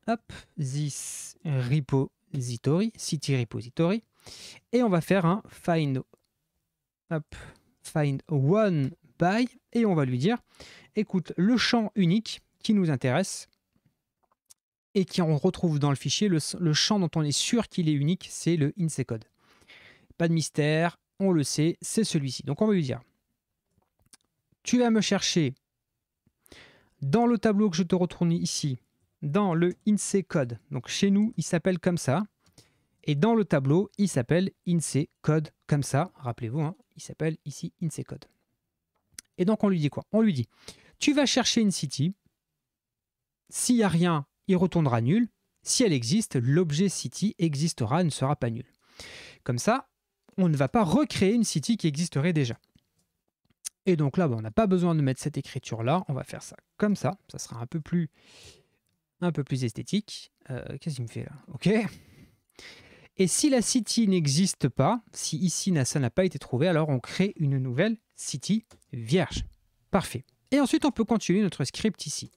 Hop, this repository, city repository. Et on va faire un find, hop, find one by, et on va lui dire, écoute, le champ unique qui nous intéresse et qui on retrouve dans le fichier, le champ dont on est sûr qu'il est unique, c'est le INSECode. Pas de mystère, on le sait, c'est celui-ci. Donc on va lui dire, tu vas me chercher dans le tableau que je te retourne ici, dans le INSECode. Donc chez nous, il s'appelle comme ça. Et dans le tableau, il s'appelle INSECode comme ça. Rappelez-vous, il s'appelle ici INSECode. Et donc on lui dit quoi? On lui dit, tu vas chercher une city. S'il n'y a rien, il retournera nul. Si elle existe, l'objet city existera, ne sera pas nul. Comme ça, on ne va pas recréer une city qui existerait déjà. Et donc là, on n'a pas besoin de mettre cette écriture-là. On va faire ça comme ça. Ça sera un peu plus esthétique. Qu'est-ce qu'il me fait là? OK. Et si la city n'existe pas, si ici ça n'a pas été trouvé, alors on crée une nouvelle city vierge. Parfait. Et ensuite, on peut continuer notre script ici.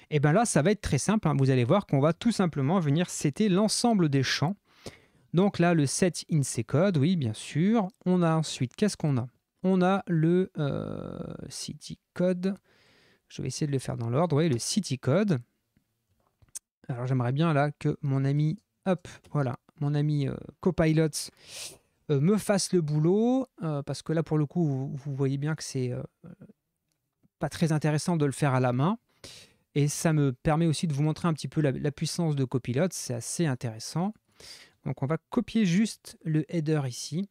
Et bien là, ça va être très simple. Vous allez voir qu'on va tout simplement venir setter l'ensemble des champs. Donc là, le set INSECode, oui, bien sûr. On a ensuite, qu'est-ce qu'on a? On a le city code. Je vais essayer de le faire dans l'ordre. Oui, le city code. Alors j'aimerais bien là que mon ami, hop, voilà, mon ami Copilot me fasse le boulot, parce que là, pour le coup, vous voyez bien que c'est pas très intéressant de le faire à la main. Et ça me permet aussi de vous montrer un petit peu la puissance de Copilot. C'est assez intéressant. Donc, on va copier juste le header ici.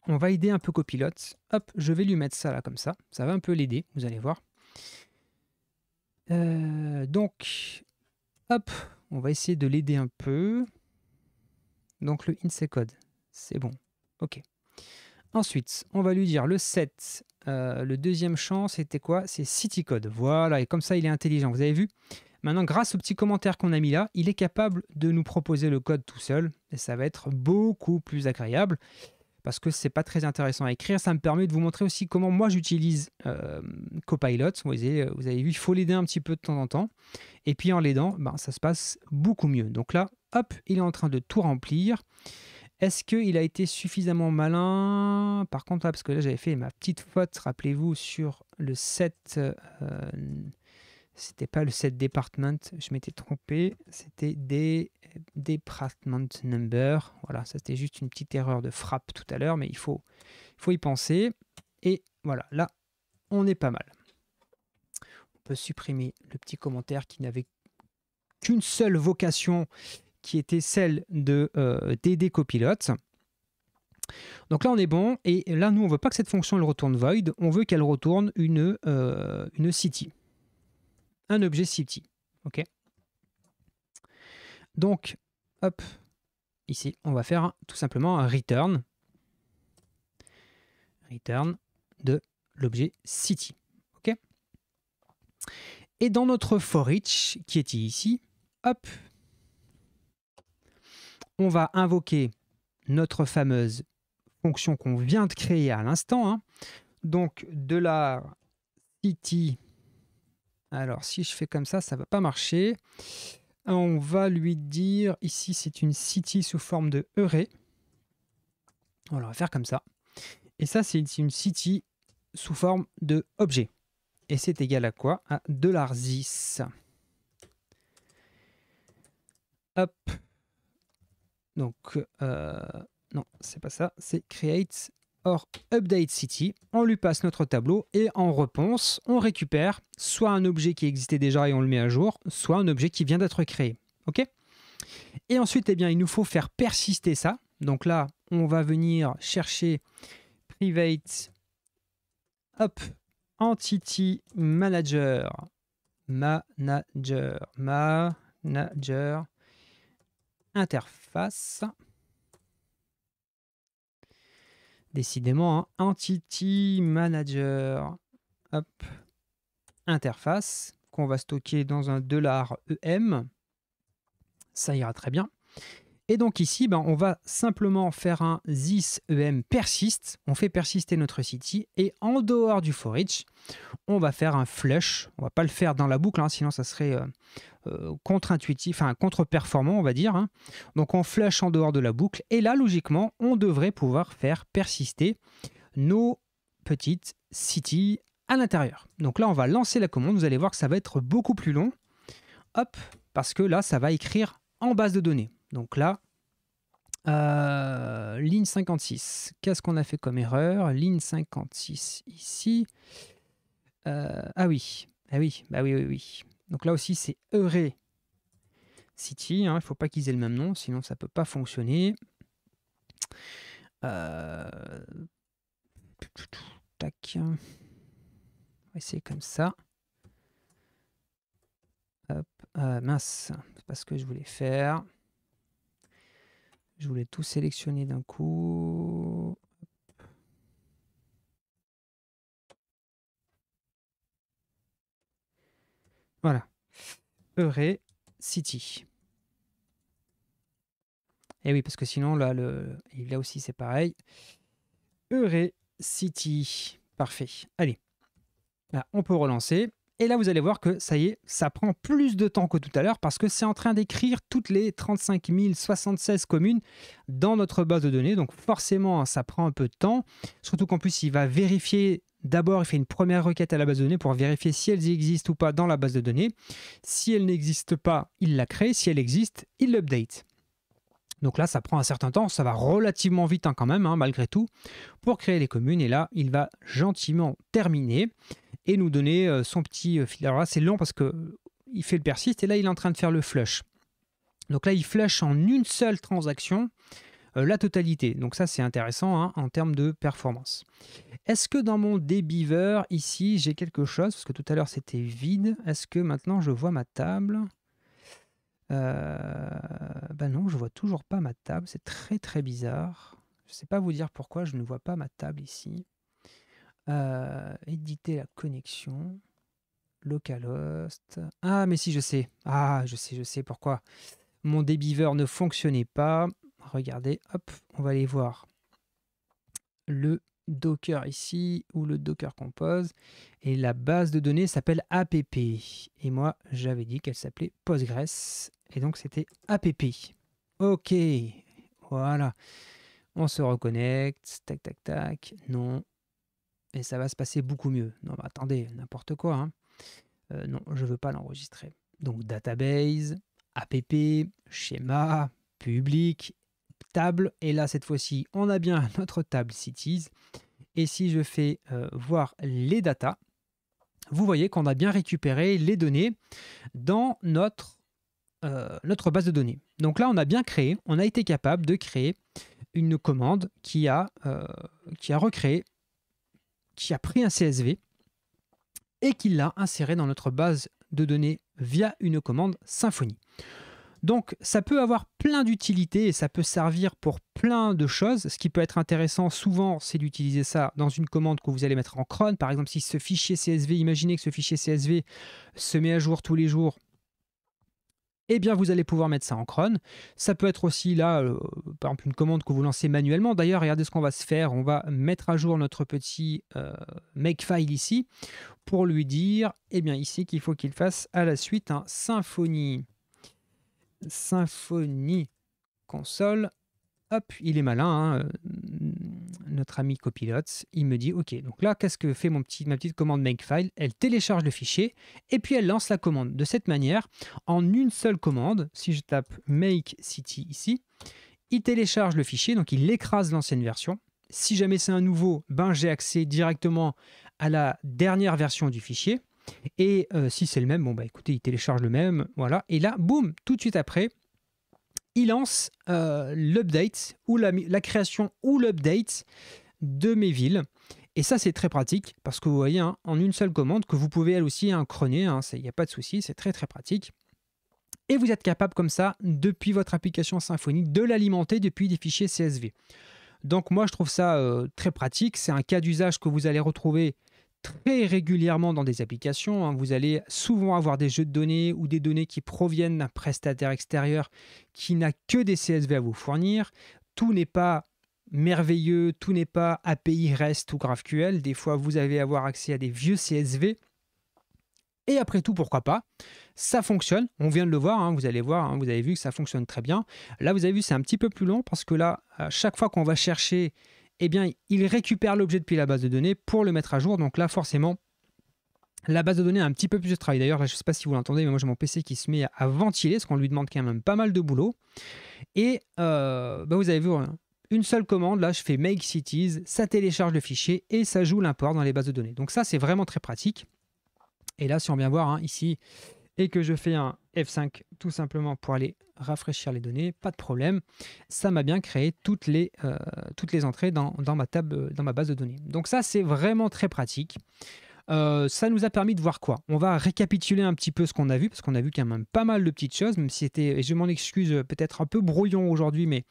On va aider un peu Copilot. Hop, je vais lui mettre ça là comme ça. Ça va un peu l'aider, vous allez voir. Donc, hop, on va essayer de l'aider un peu. Donc le INSECode, c'est bon. OK. Ensuite, on va lui dire le set. Le deuxième champ, c'était quoi? C'est CityCode. Voilà, et comme ça, il est intelligent. Vous avez vu? Maintenant, grâce au petit commentaire qu'on a mis là, il est capable de nous proposer le code tout seul. Et ça va être beaucoup plus agréable. Parce que c'est pas très intéressant à écrire. Ça me permet de vous montrer aussi comment moi j'utilise Copilot. Vous avez vu, il faut l'aider un petit peu de temps en temps. Et puis en l'aidant, ben, ça se passe beaucoup mieux. Donc là, hop, il est en train de tout remplir. Est-ce qu'il a été suffisamment malin? Par contre, là, parce que là j'avais fait ma petite faute, rappelez-vous, sur le set. C'était pas le set department, je m'étais trompé. C'était des department number. Voilà, ça c'était juste une petite erreur de frappe tout à l'heure, mais il faut y penser. Et voilà, là, on est pas mal. On peut supprimer le petit commentaire qui n'avait qu'une seule vocation, qui était celle d'aider Copilot. Donc là, on est bon. Et là, nous, on ne veut pas que cette fonction elle retourne void. On veut qu'elle retourne une city. Un objet city. OK. Donc, hop, ici, on va faire tout simplement un return. Return de l'objet city. OK. Et dans notre for each, qui est ici, hop, on va invoquer notre fameuse fonction qu'on vient de créer à l'instant. Hein. Donc, de la city. Alors, si je fais comme ça, ça ne va pas marcher. On va lui dire, ici, c'est une city sous forme de array. Voilà, on va faire comme ça. Et ça, c'est une city sous forme de objet. Et c'est égal à quoi? À $10. Hop. Donc, non, c'est pas ça. C'est create or update city. On lui passe notre tableau et en réponse, on récupère soit un objet qui existait déjà et on le met à jour, soit un objet qui vient d'être créé. OK? Et ensuite, eh bien, il nous faut faire persister ça. Donc là, on va venir chercher private hop, entity manager interface. Décidément, hein, entity manager hop, interface qu'on va stocker dans un $EM. Ça ira très bien. Et donc ici, ben, on va simplement faire un this em persist. On fait persister notre city. Et en dehors du for each, on va faire un flush. On ne va pas le faire dans la boucle, hein, sinon ça serait contre-intuitif, enfin contre-performant, on va dire. Hein. Donc on flush en dehors de la boucle. Et là, logiquement, on devrait pouvoir faire persister nos petites cities à l'intérieur. Donc là, on va lancer la commande. Vous allez voir que ça va être beaucoup plus long. Hop, parce que là, ça va écrire en base de données. Donc là, ligne 56. Qu'est-ce qu'on a fait comme erreur? Ligne 56 ici. Ah oui. Donc là aussi, c'est array city. Hein. Il ne faut pas qu'ils aient le même nom, sinon ça ne peut pas fonctionner. Tac. On va essayer comme ça. Hop. Mince, c'est pas ce que je voulais faire. Je voulais tout sélectionner d'un coup. Voilà. Array city. Et oui, parce que sinon, là aussi, c'est pareil. Array city. Parfait. Allez. Là, on peut relancer. Et là, vous allez voir que ça y est, ça prend plus de temps que tout à l'heure parce que c'est en train d'écrire toutes les 35 076 communes dans notre base de données. Donc forcément, ça prend un peu de temps. Surtout qu'en plus, il va vérifier. D'abord, il fait une première requête à la base de données pour vérifier si elles existent ou pas dans la base de données. Si elles n'existent pas, il la crée. Si elle existe, il l'update. Donc là, ça prend un certain temps, ça va relativement vite quand même, malgré tout, pour créer les communes. Et là, il va gentiment terminer et nous donner son petit fil. Alors là, c'est long parce qu'il fait le persiste et là, il est en train de faire le flush. Donc là, il flush en une seule transaction la totalité. Donc ça, c'est intéressant en termes de performance. Est-ce que dans mon débeaver, ici, j'ai quelque chose? Parce que tout à l'heure, c'était vide. Est-ce que maintenant, je vois ma table? Non, je vois toujours pas ma table. C'est très, très bizarre. Je ne sais pas vous dire pourquoi je ne vois pas ma table ici. Éditer la connexion. Localhost. Ah, mais si, je sais. Ah, je sais pourquoi. Mon débeaver ne fonctionnait pas. Regardez, hop, on va aller voir le Docker ici, ou le Docker Compose. Et la base de données s'appelle app. Et moi, j'avais dit qu'elle s'appelait Postgres. Et donc, c'était app. Ok, voilà. On se reconnecte. Tac, tac, tac. Non. Et ça va se passer beaucoup mieux. Non, mais attendez, n'importe quoi. Non, je ne veux pas l'enregistrer. Donc, database, app, schéma, public, table. Et là, cette fois-ci, on a bien notre table cities. Et si je fais voir les datas, vous voyez qu'on a bien récupéré les données dans notre base de données. Donc là, on a bien créé, on a été capable de créer une commande qui a recréé, qui a pris un CSV et qui l'a inséré dans notre base de données via une commande Symfony. Donc ça peut avoir plein d'utilités et ça peut servir pour plein de choses. Ce qui peut être intéressant souvent, c'est d'utiliser ça dans une commande que vous allez mettre en cron. Par exemple, si ce fichier CSV, imaginez que ce fichier CSV se met à jour tous les jours, eh bien vous allez pouvoir mettre ça en cron. Ça peut être aussi là, par exemple, une commande que vous lancez manuellement. D'ailleurs, regardez ce qu'on va se faire. On va mettre à jour notre petit makefile ici pour lui dire, eh bien ici, qu'il faut qu'il fasse à la suite un Symfony console. Hop, il est malin, notre ami copilote. Il me dit, ok, donc là, qu'est-ce que fait ma petite commande makefile? Elle télécharge le fichier et puis elle lance la commande. De cette manière, en une seule commande, si je tape make city ici, il télécharge le fichier, donc il écrase l'ancienne version. Si jamais c'est un nouveau, j'ai accès directement à la dernière version du fichier. Et si c'est le même, écoutez, il télécharge le même, voilà. Et là, boum, tout de suite après, il lance l'update ou la création ou l'update de mes villes. Et ça, c'est très pratique parce que vous voyez, en une seule commande, que vous pouvez elle aussi croner, il n'y a pas de souci, c'est très très pratique. Et vous êtes capable comme ça, depuis votre application Symfony, de l'alimenter depuis des fichiers CSV. Donc moi, je trouve ça très pratique. C'est un cas d'usage que vous allez retrouver très régulièrement dans des applications. Vous allez souvent avoir des jeux de données ou des données qui proviennent d'un prestataire extérieur qui n'a que des CSV à vous fournir. Tout n'est pas merveilleux, tout n'est pas API REST ou GraphQL. Des fois, vous allez avoir accès à des vieux CSV. Et après tout, pourquoi pas? Ça fonctionne. On vient de le voir, vous allez voir, vous avez vu que ça fonctionne très bien. Là, vous avez vu, c'est un petit peu plus long parce que là, à chaque fois qu'on va chercher, eh bien, il récupère l'objet depuis la base de données pour le mettre à jour. Donc là, forcément, la base de données a un petit peu plus de travail. D'ailleurs, là, je ne sais pas si vous l'entendez, mais moi, j'ai mon PC qui se met à ventiler, parce qu'on lui demande quand même pas mal de boulot. Et vous avez vu, une seule commande, là, je fais make cities, ça télécharge le fichier et ça joue l'import dans les bases de données. Donc ça, c'est vraiment très pratique. Et là, si on vient voir ici, et que je fais un F5 tout simplement pour aller rafraîchir les données, pas de problème. Ça m'a bien créé toutes les entrées dans ma table, dans ma base de données. Donc ça, c'est vraiment très pratique. Ça nous a permis de voir quoi? On va récapituler un petit peu ce qu'on a vu, parce qu'on a vu quand même pas mal de petites choses, même si c'était, et je m'en excuse, peut-être un peu brouillon aujourd'hui, mais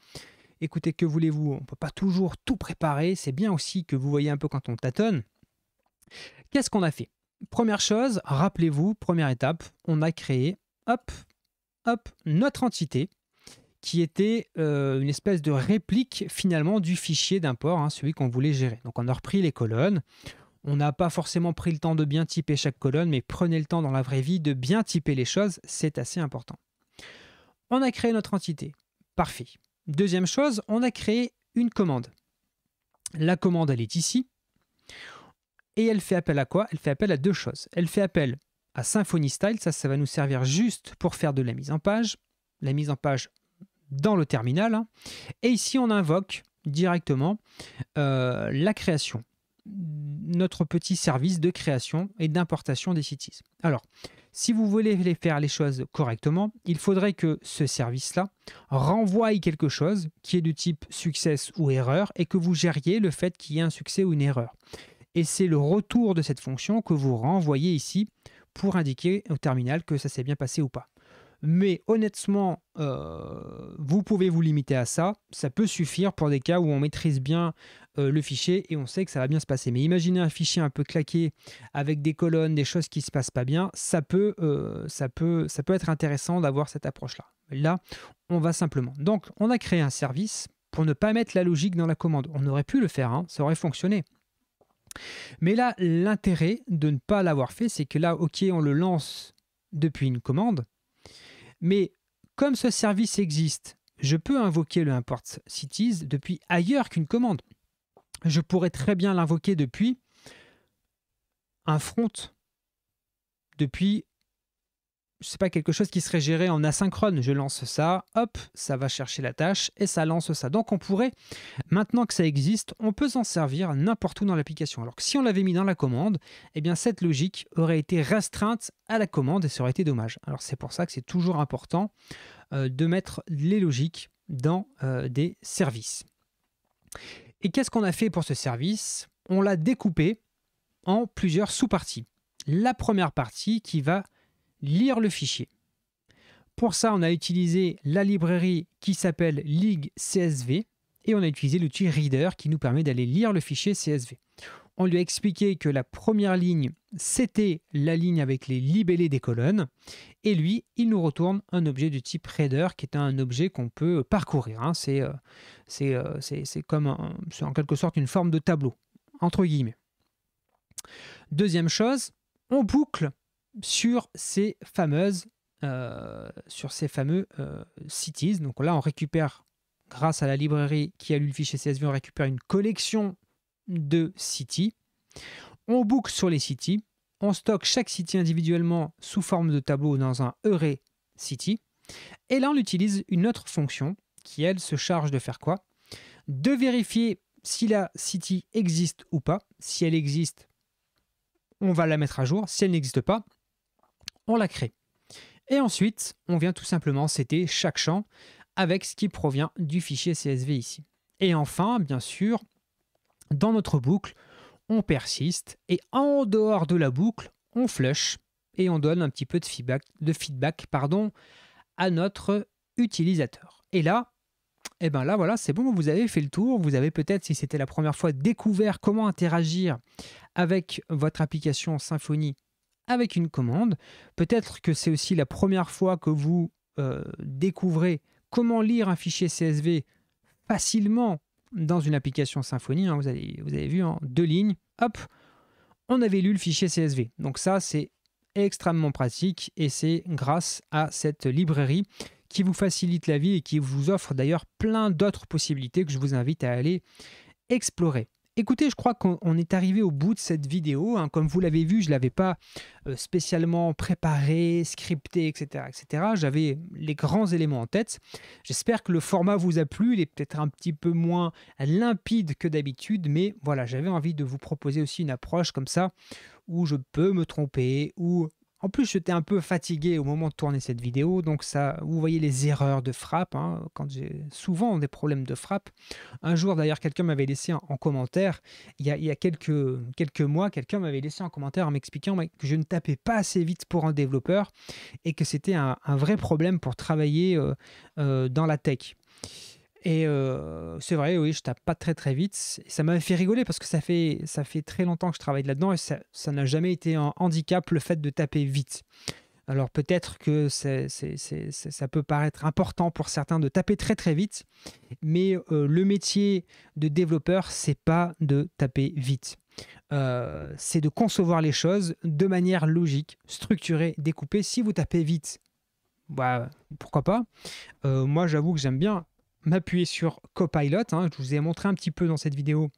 écoutez, que voulez-vous? On ne peut pas toujours tout préparer. C'est bien aussi que vous voyez un peu quand on tâtonne. Qu'est-ce qu'on a fait? Première chose, rappelez-vous, première étape, on a créé, notre entité qui était une espèce de réplique finalement du fichier d'import, celui qu'on voulait gérer. Donc on a repris les colonnes. On n'a pas forcément pris le temps de bien typer chaque colonne, mais prenez le temps dans la vraie vie de bien typer les choses, c'est assez important. On a créé notre entité. Parfait. Deuxième chose, on a créé une commande. La commande, elle est ici. Et elle fait appel à quoi? Elle fait appel à deux choses. Elle fait appel à Symfony Style, ça va nous servir juste pour faire de la mise en page dans le terminal, hein. Et ici, on invoque directement la création, notre petit service de création et d'importation des cities. Alors, si vous voulez faire les choses correctement, il faudrait que ce service-là renvoie quelque chose qui est de type success ou erreur et que vous gériez le fait qu'il y ait un succès ou une erreur. Et c'est le retour de cette fonction que vous renvoyez ici pour indiquer au terminal que ça s'est bien passé ou pas. Mais honnêtement, vous pouvez vous limiter à ça. Ça peut suffire pour des cas où on maîtrise bien le fichier et on sait que ça va bien se passer. Mais imaginez un fichier un peu claqué avec des colonnes, des choses qui ne se passent pas bien. Ça peut être intéressant d'avoir cette approche-là. Là, on va simplement. Donc, on a créé un service pour ne pas mettre la logique dans la commande. On aurait pu le faire, hein, ça aurait fonctionné. Mais là, l'intérêt de ne pas l'avoir fait, c'est que là, OK, on le lance depuis une commande. Mais comme ce service existe, je peux invoquer le import cities depuis ailleurs qu'une commande. Je pourrais très bien l'invoquer depuis un front, depuis, je sais pas, quelque chose qui serait géré en asynchrone. Je lance ça, hop, ça va chercher la tâche et ça lance ça. Donc on pourrait, maintenant que ça existe, on peut s'en servir n'importe où dans l'application. Alors que si on l'avait mis dans la commande, eh bien cette logique aurait été restreinte à la commande et ça aurait été dommage. Alors c'est pour ça que c'est toujours important de mettre les logiques dans des services. Et qu'est-ce qu'on a fait pour ce service? On l'a découpé en plusieurs sous-parties. La première partie qui va lire le fichier. Pour ça, on a utilisé la librairie qui s'appelle ligcsv et on a utilisé l'outil Reader qui nous permet d'aller lire le fichier CSV. On lui a expliqué que la première ligne, c'était la ligne avec les libellés des colonnes et lui, il nous retourne un objet du type Reader qui est un objet qu'on peut parcourir, hein. C'est en quelque sorte une forme de tableau, entre guillemets. Deuxième chose, on boucle sur ces fameux cities. Donc là, on récupère, grâce à la librairie qui a lu le fichier CSV, on récupère une collection de cities. On boucle sur les cities. On stocke chaque city individuellement sous forme de tableau dans un array city. Et là, on utilise une autre fonction qui, elle, se charge de faire quoi? De vérifier si la city existe ou pas. Si elle existe, on va la mettre à jour. Si elle n'existe pas, on la crée. Et ensuite, on vient tout simplement setter chaque champ avec ce qui provient du fichier CSV ici. Et enfin, bien sûr, dans notre boucle, on persiste et en dehors de la boucle, on flush et on donne un petit peu de feedback à notre utilisateur. Et là, voilà, c'est bon, vous avez fait le tour. Vous avez peut-être, si c'était la première fois, découvert comment interagir avec votre application Symfony avec une commande. Peut-être que c'est aussi la première fois que vous découvrez comment lire un fichier CSV facilement dans une application Symfony. Hein. Vous avez vu en 2 lignes, hop, on avait lu le fichier CSV. Donc ça, c'est extrêmement pratique et c'est grâce à cette librairie qui vous facilite la vie et qui vous offre d'ailleurs plein d'autres possibilités que je vous invite à aller explorer. Écoutez, je crois qu'on est arrivé au bout de cette vidéo. Hein. Comme vous l'avez vu, je ne l'avais pas spécialement préparé, scripté, etc., etc. J'avais les grands éléments en tête. J'espère que le format vous a plu. Il est peut-être un petit peu moins limpide que d'habitude, mais voilà, j'avais envie de vous proposer aussi une approche comme ça, où je peux me tromper, où en plus j'étais un peu fatigué au moment de tourner cette vidéo, donc ça, vous voyez les erreurs de frappe, hein, quand j'ai souvent des problèmes de frappe. Un jour d'ailleurs, quelqu'un m'avait laissé en commentaire, il y a quelques mois, quelqu'un m'avait laissé en commentaire en m'expliquant que je ne tapais pas assez vite pour un développeur et que c'était un vrai problème pour travailler dans la tech. Et c'est vrai, oui, je tape pas très très vite. Ça m'avait fait rigoler parce que ça fait très longtemps que je travaille là-dedans et ça n'a jamais été un handicap le fait de taper vite. Alors peut-être que ça peut paraître important pour certains de taper très très vite, mais le métier de développeur, c'est pas de taper vite. C'est de concevoir les choses de manière logique, structurée, découpée. Si vous tapez vite, bah, pourquoi pas. Moi, j'avoue que j'aime bien m'appuyer sur Copilot. Hein, je vous ai montré un petit peu dans cette vidéo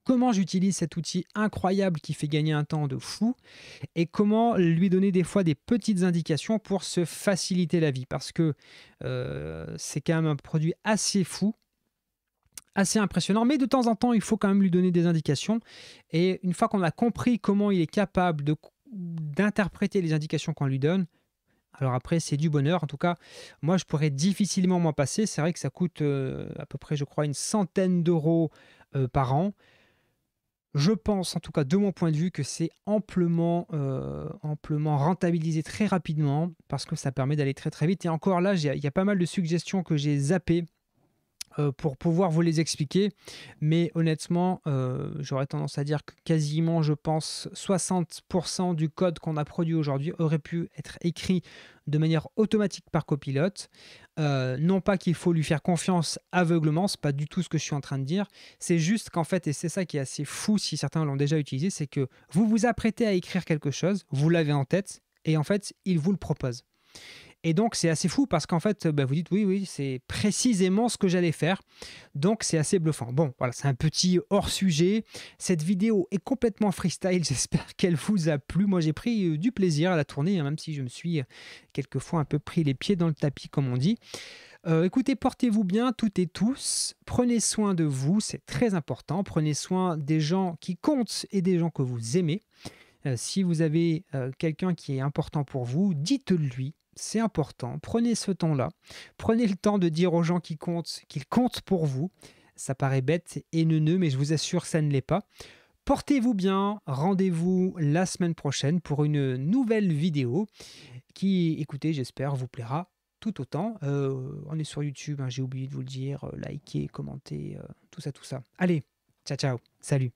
comment j'utilise cet outil incroyable qui fait gagner un temps de fou et comment lui donner des fois des petites indications pour se faciliter la vie. Parce que c'est quand même un produit assez fou, assez impressionnant, mais de temps en temps, il faut quand même lui donner des indications. Et une fois qu'on a compris comment il est capable d'interpréter les indications qu'on lui donne, alors après, c'est du bonheur. En tout cas, moi, je pourrais difficilement m'en passer. C'est vrai que ça coûte à peu près, je crois, une centaine d'euros par an. Je pense, en tout cas de mon point de vue, que c'est amplement rentabilisé très rapidement parce que ça permet d'aller très très vite. Et encore là, il y a pas mal de suggestions que j'ai zappées pour pouvoir vous les expliquer. Mais honnêtement, j'aurais tendance à dire que quasiment, je pense, 60% du code qu'on a produit aujourd'hui aurait pu être écrit de manière automatique par Copilote. Non pas qu'il faut lui faire confiance aveuglement, c'est pas du tout ce que je suis en train de dire. C'est juste qu'en fait, et c'est ça qui est assez fou si certains l'ont déjà utilisé, c'est que vous vous apprêtez à écrire quelque chose, vous l'avez en tête, et en fait, il vous le propose. Et donc, c'est assez fou parce qu'en fait, vous dites oui, oui, c'est précisément ce que j'allais faire. Donc, c'est assez bluffant. Bon, voilà, c'est un petit hors-sujet. Cette vidéo est complètement freestyle. J'espère qu'elle vous a plu. Moi, j'ai pris du plaisir à la tourner, hein, même si je me suis quelquefois un peu pris les pieds dans le tapis, comme on dit. Écoutez, portez-vous bien, toutes et tous. Prenez soin de vous, c'est très important. Prenez soin des gens qui comptent et des gens que vous aimez. Si vous avez quelqu'un qui est important pour vous, dites-le-lui. C'est important. Prenez ce temps-là. Prenez le temps de dire aux gens qui comptent qu'ils comptent pour vous. Ça paraît bête et neuneux, mais je vous assure, ça ne l'est pas. Portez-vous bien. Rendez-vous la semaine prochaine pour une nouvelle vidéo qui, écoutez, j'espère, vous plaira tout autant. On est sur YouTube, hein, j'ai oublié de vous le dire. Likez, commentez, tout ça, tout ça. Allez, ciao, ciao. Salut.